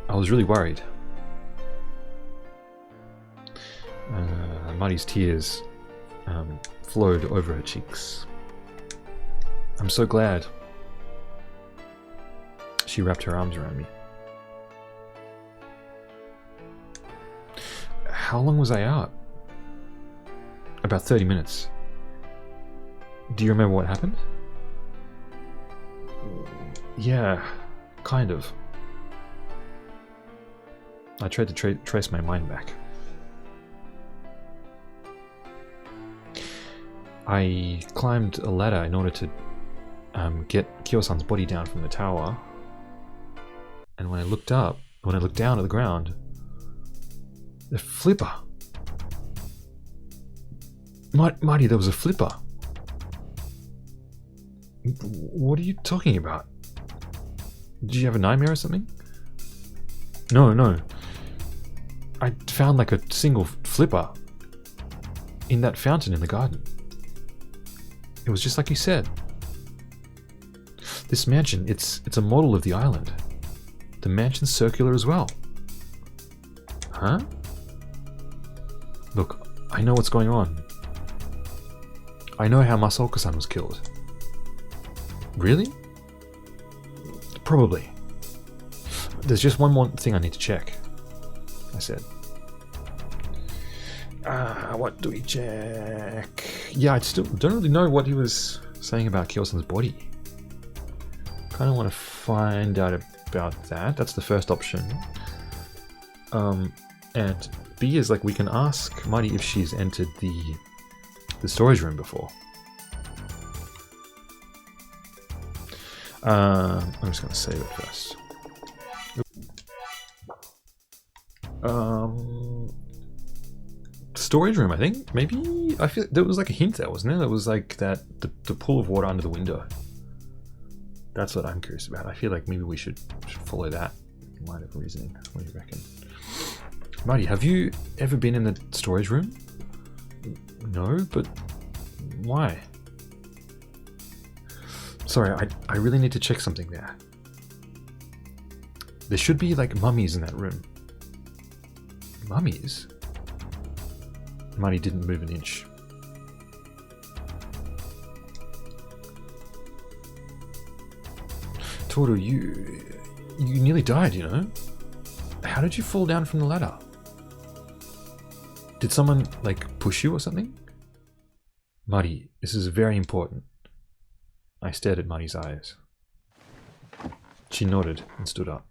I was really worried. Mari's tears flowed over her cheeks. I'm so glad. She wrapped her arms around me. How long was I out? About 30 minutes. Do you remember what happened? Yeah, kind of. I tried to trace my mind back. I climbed a ladder in order to get Kyo-san's body down from the tower. And when I looked down at the ground, the flipper. Marty, there was a flipper. What are you talking about? Did you have a nightmare or something? No. I found like a single flipper in that fountain in the garden. It was just like you said. This mansion, it's a model of the island. The mansion's circular as well. Huh? Look, I know what's going on. I know how Masaoka-san was killed. Really? Probably. There's just one more thing I need to check, I said. What do we check? Yeah, I still don't really know what he was saying about Kyo-san's body. Kind of want to find out about that. That's the first option. And B is like we can ask Mari if she's entered the storage room before. I'm just going to save it first. Storage room, I think. Maybe I feel there was like a hint there, wasn't there? There was like that the pool of water under the window. That's what I'm curious about. I feel like maybe we should follow that line of reasoning. What do you reckon? Marty, have you ever been in the storage room? No, but why? Sorry, I really need to check something there. There should be like mummies in that room. Mummies? Marty didn't move an inch. Toru, you nearly died, you know? How did you fall down from the ladder? Did someone, like, push you or something? Marty, this is very important. I stared at Marty's eyes. She nodded and stood up.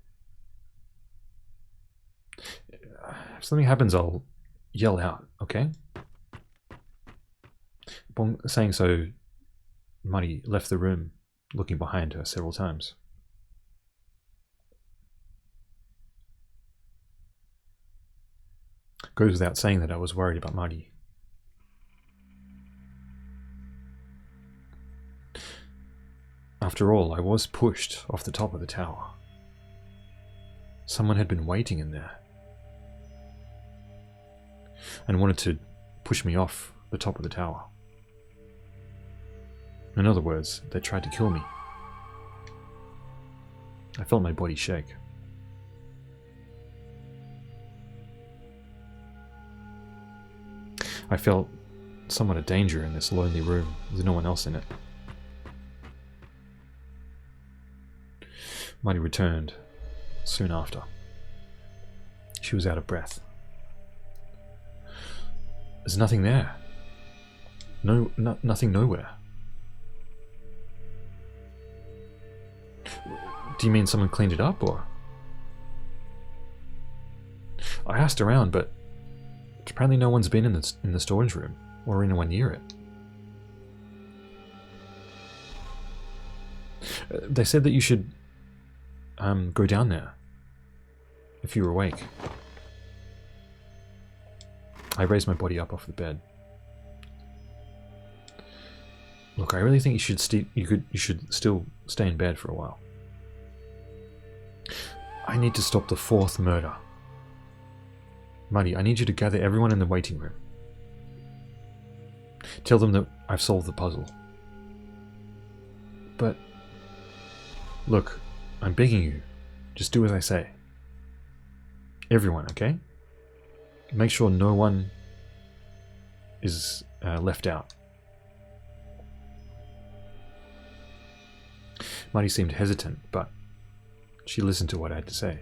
If something happens, I'll yell out, okay? Upon saying so, Marty left the room, looking behind her several times. Goes without saying that I was worried about Marty. After all, I was pushed off the top of the tower. Someone had been waiting in there and wanted to push me off the top of the tower. In other words, they tried to kill me. I felt my body shake. I felt somewhat of danger in this lonely room with no one else in it. Marty returned soon after. She was out of breath. There's nothing there. Nothing nowhere. Do you mean someone cleaned it up, or? I asked around, but apparently no one's been in the storage room or anyone near it. They said that you should go down there if you were awake. I raised my body up off the bed. Look, I really think you should still stay in bed for a while. I need to stop the 4th murder. Marty, I need you to gather everyone in the waiting room. Tell them that I've solved the puzzle. But look, I'm begging you, just do as I say. Everyone, okay? Make sure no one is left out. Marty seemed hesitant, but she listened to what I had to say.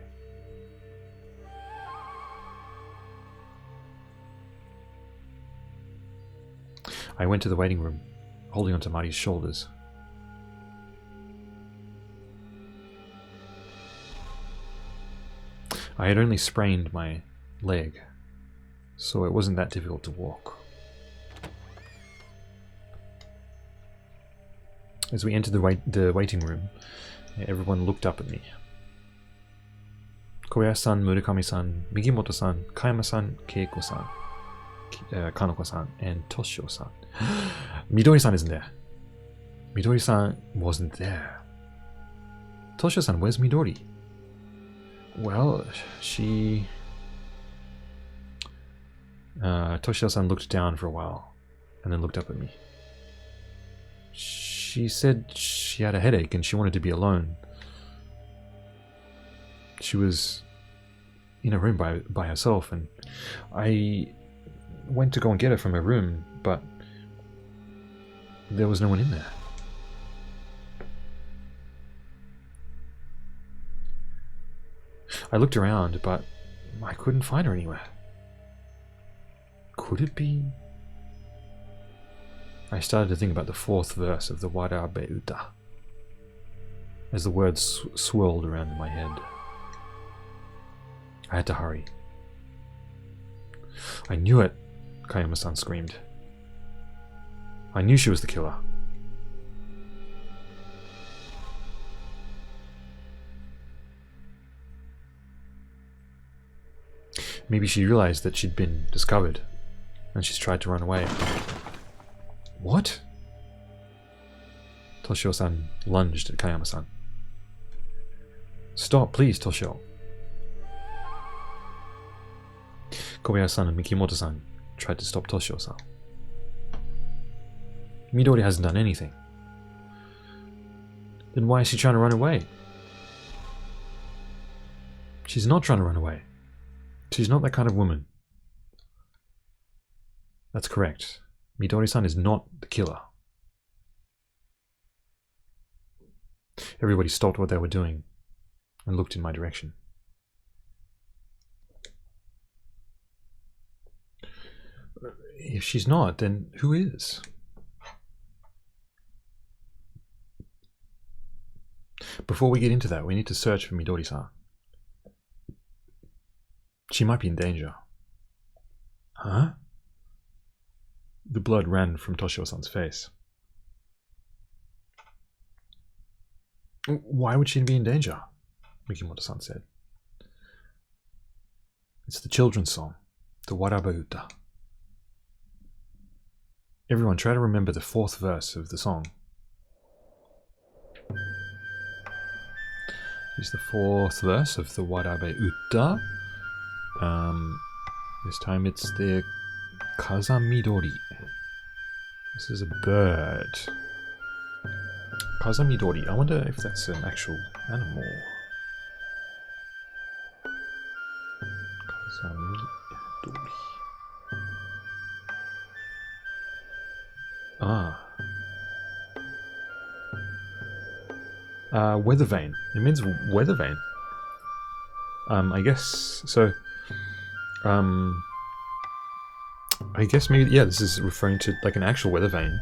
I went to the waiting room, holding onto Marty's shoulders. I had only sprained my leg, so it wasn't that difficult to walk. As we entered the waiting room, everyone looked up at me. Kobayashi-san, Murakami-san, Migimoto-san, Kayama-san, Keiko-san, Kanoko-san, and Toshio-san. Midori-san isn't there. Midori-san wasn't there. Toshio-san, where's Midori? Well, she... Toshio-san looked down for a while, and then looked up at me. She said she had a headache and she wanted to be alone. She was in a room by herself, and I went to go and get her from her room, but there was no one in there. I looked around, but I couldn't find her anywhere. Could it be? I started to think about the fourth verse of the Warabe-uta as the words swirled around in my head. I had to hurry. I knew it, Kayama-san screamed. I knew she was the killer. Maybe she realized that she'd been discovered, and she's tried to run away. What? Toshio-san lunged at Kayama-san. Stop, please, Toshio. Kobayashi-san and Mikimoto-san tried to stop Toshio-san. Midori hasn't done anything. Then why is she trying to run away? She's not trying to run away. She's not that kind of woman. That's correct. Midori-san is not the killer. Everybody stopped what they were doing and looked in my direction. If she's not, then who is? Before we get into that, we need to search for Midori-san. She might be in danger. Huh? The blood ran from Toshio-san's face. Why would she be in danger? Mikimoto-san said. It's the children's song, the Warabe-uta. Everyone try to remember the fourth verse of the song. Here's the fourth verse of the Warabe-uta. This time it's the Kazamidori. This is a bird. Kazamidori. I wonder if that's an actual animal. Kazamidori. Weather vane. It means weather vane. I guess so. I guess maybe, yeah, this is referring to like an actual weather vane,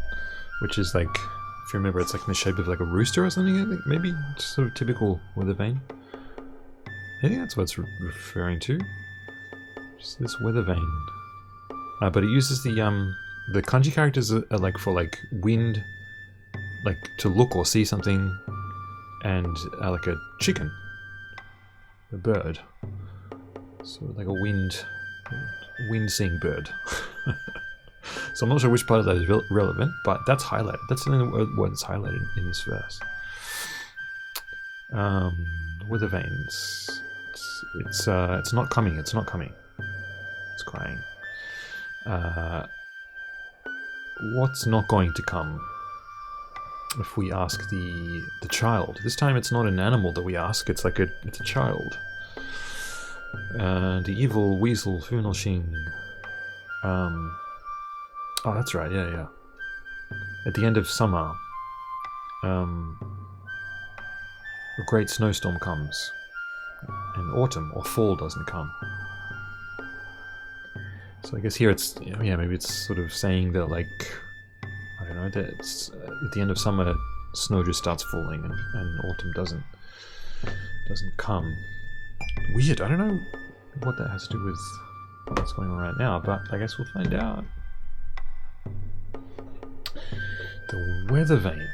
which is like, if you remember, it's like in the shape of like a rooster or something. I think maybe just sort of typical weather vane. I think that's what it's referring to. Just this weather vane. But it uses the kanji characters are like for like wind, like to look or see something, and like a chicken, a bird. Sort of like a wind-seeing bird. So I'm not sure which part of that is relevant, but that's highlighted. That's the only word that's highlighted in this verse. Weather vanes. It's not coming. It's not coming. It's crying. What's not going to come? If we ask the child. This time it's not an animal that we ask. It's like it's a child. The evil weasel Funoshin. Oh, that's right. Yeah. At the end of summer, a great snowstorm comes, and autumn or fall doesn't come. So I guess here it's, yeah, maybe it's sort of saying that, like, I don't know, that it's, at the end of summer snow just starts falling and autumn doesn't come. Weird, I don't know what that has to do with what's going on right now, but I guess we'll find out. The weather vane.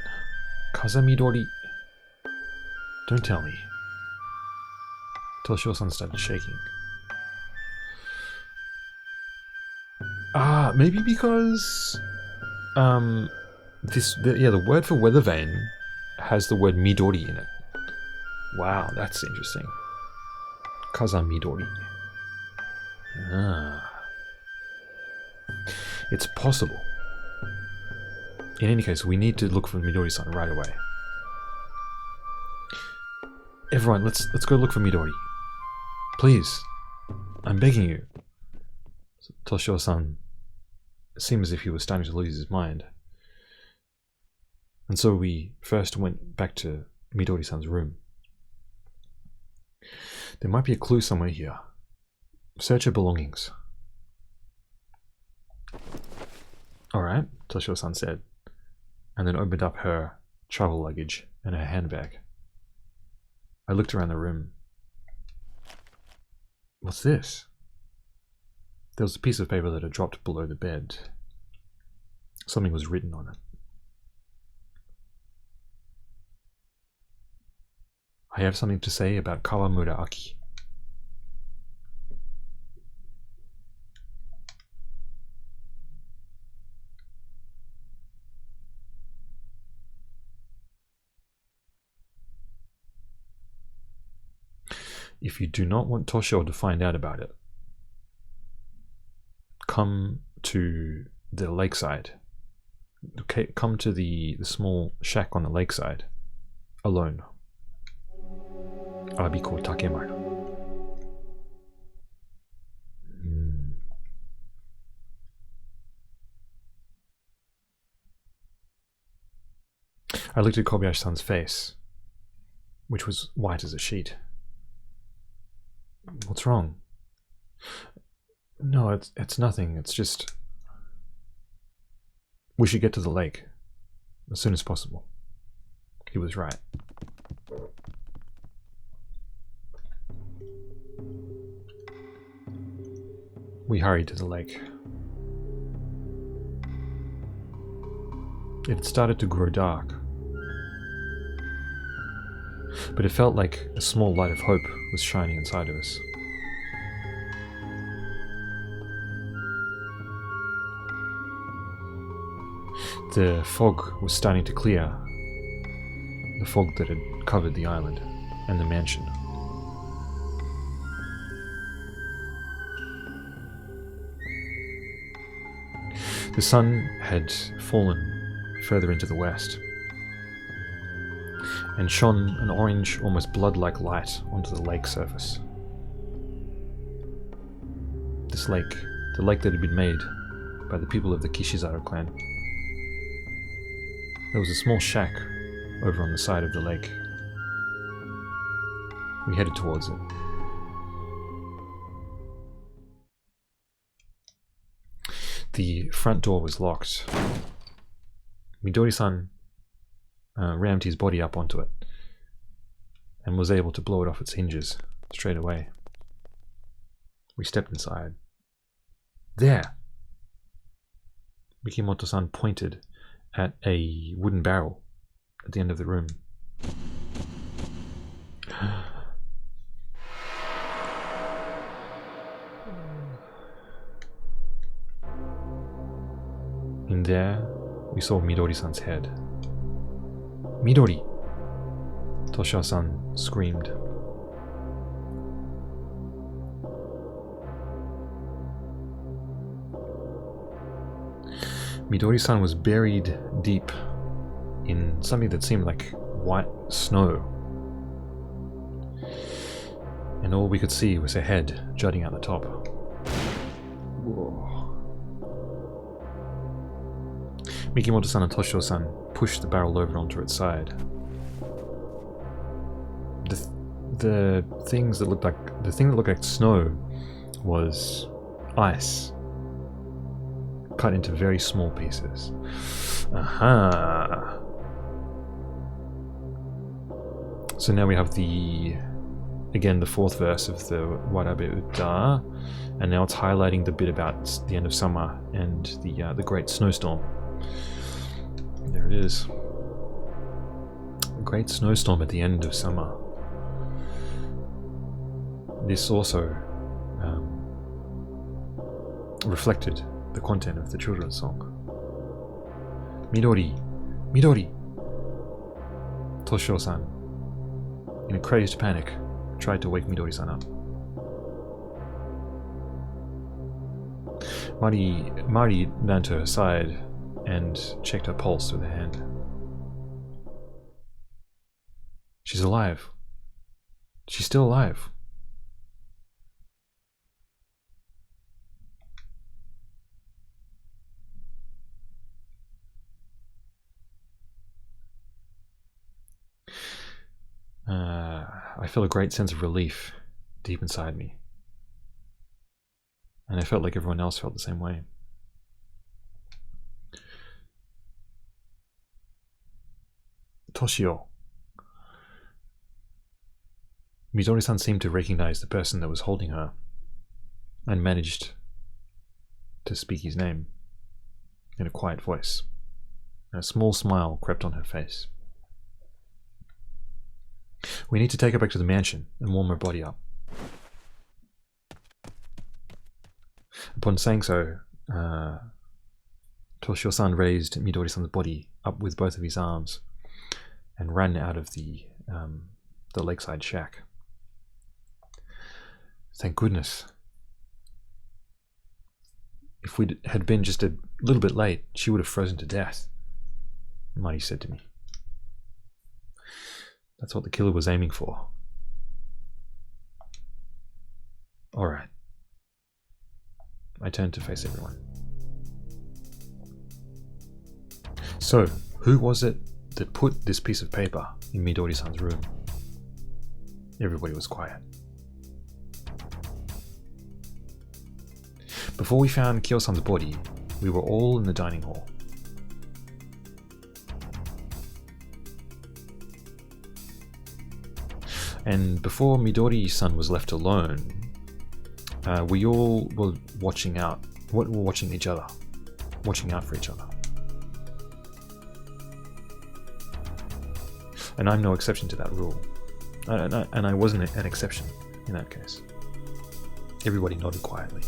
Midori. Don't tell me. Toshio-san started shaking. Ah, maybe because the word for weather vane has the word Midori in it. Wow, that's interesting. Midori. Ah. It's possible. In any case, we need to look for Midori-san right away. Everyone, let's go look for Midori. Please. I'm begging you. Toshio-san seemed as if he was starting to lose his mind. And so we first went back to Midori-san's room. There might be a clue somewhere here. Search her belongings. Alright, Toshio-san said, and then opened up her travel luggage and her handbag. I looked around the room. What's this? There was a piece of paper that had dropped below the bed. Something was written on it. I have something to say about Kawamura Aki. If you do not want Toshio to find out about it, come to the lakeside. Okay, come to the small shack on the lakeside, alone. Abiko Takemaru. I looked at Kobayashi-san's face, which was white as a sheet. What's wrong? No, it's nothing. It's just... We should get to the lake as soon as possible. He was right. We hurried to the lake. It had started to grow dark, but it felt like a small light of hope was shining inside of us. The fog was starting to clear, the fog that had covered the island and the mansion. The sun had fallen further into the west and shone an orange, almost blood-like light onto the lake surface. This lake, the lake that had been made by the people of the Kishizaru clan. There was a small shack over on the side of the lake. We headed towards it. The front door was locked. Midori-san rammed his body up onto it and was able to blow it off its hinges straight away. We stepped inside. There! Mikimoto-san pointed at a wooden barrel at the end of the room. In there, we saw Midori-san's head. Midori! Toshio-san screamed. Midori-san was buried deep in something that seemed like white snow. And all we could see was her head jutting out the top. Whoa. Mikimoto-san and Toshio-san pushed the barrel over onto its side. The thing that looked like snow was ice, cut into very small pieces. Aha! So now we have the again the fourth verse of the Warabe-uta, and now it's highlighting the bit about the end of summer and the great snowstorm. There it is. A great snowstorm at the end of summer. This also reflected the content of the children's song. Midori, Midori! Toshio-san, in a crazed panic, tried to wake Midori-san up. Mari ran to her side and checked her pulse with her hand. She's alive. She's still alive. I felt a great sense of relief deep inside me. And I felt like everyone else felt the same way. Toshio. Midori-san seemed to recognize the person that was holding her and managed to speak his name in a quiet voice. And a small smile crept on her face. We need to take her back to the mansion and warm her body up. Upon saying so, Toshio-san raised Midori-san's body up with both of his arms and ran out of the lakeside shack. Thank goodness. If we had been just a little bit late, she would have frozen to death, Marty said to me. That's what the killer was aiming for. Alright. I turned to face everyone. So, who was it that put this piece of paper in Midori-san's room? Everybody was quiet. Before we found Kyo-san's body, we were all in the dining hall. And before Midori-san was left alone, we all were watching out. We're watching each other, watching out for each other. And I'm no exception to that rule. And I wasn't an exception in that case. Everybody nodded quietly.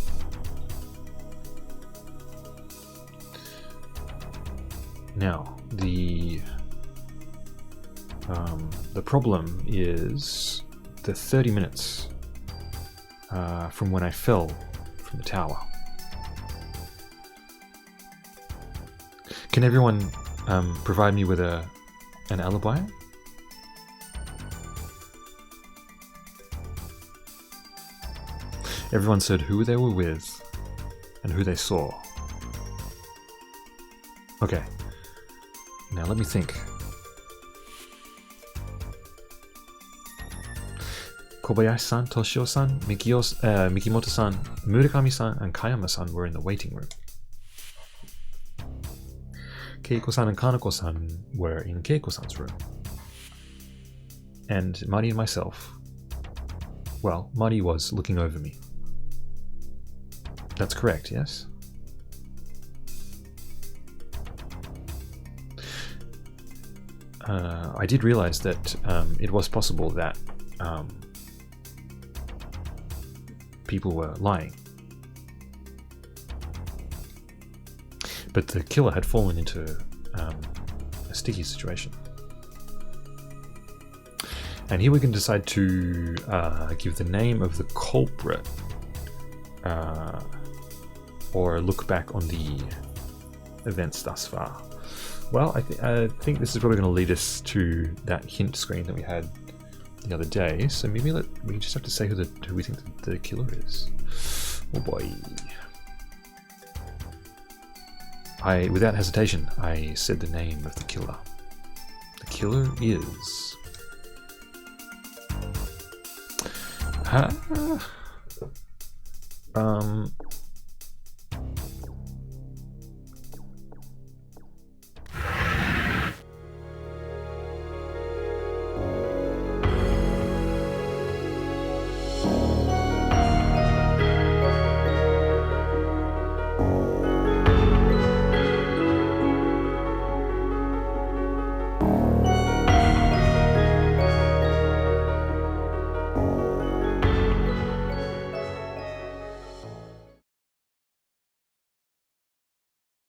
Now, the problem is the 30 minutes from when I fell from the tower. Can everyone provide me with an alibi? Everyone said who they were with and who they saw. Okay. Now let me think. Kobayashi-san, Toshio-san, Mikimoto-san, Murakami-san, and Kayama-san were in the waiting room. Keiko-san and Kanako-san were in Keiko-san's room. And Mari and myself, well, Mari was looking over me. That's correct, yes? I did realize that it was possible that people were lying. But the killer had fallen into a sticky situation. And here we can decide to give the name of the culprit or look back on the events thus far. Well, I think this is probably going to lead us to that hint screen that we had the other day. So maybe we just have to say who we think the killer is. Oh boy. Without hesitation, I said the name of the killer. The killer is...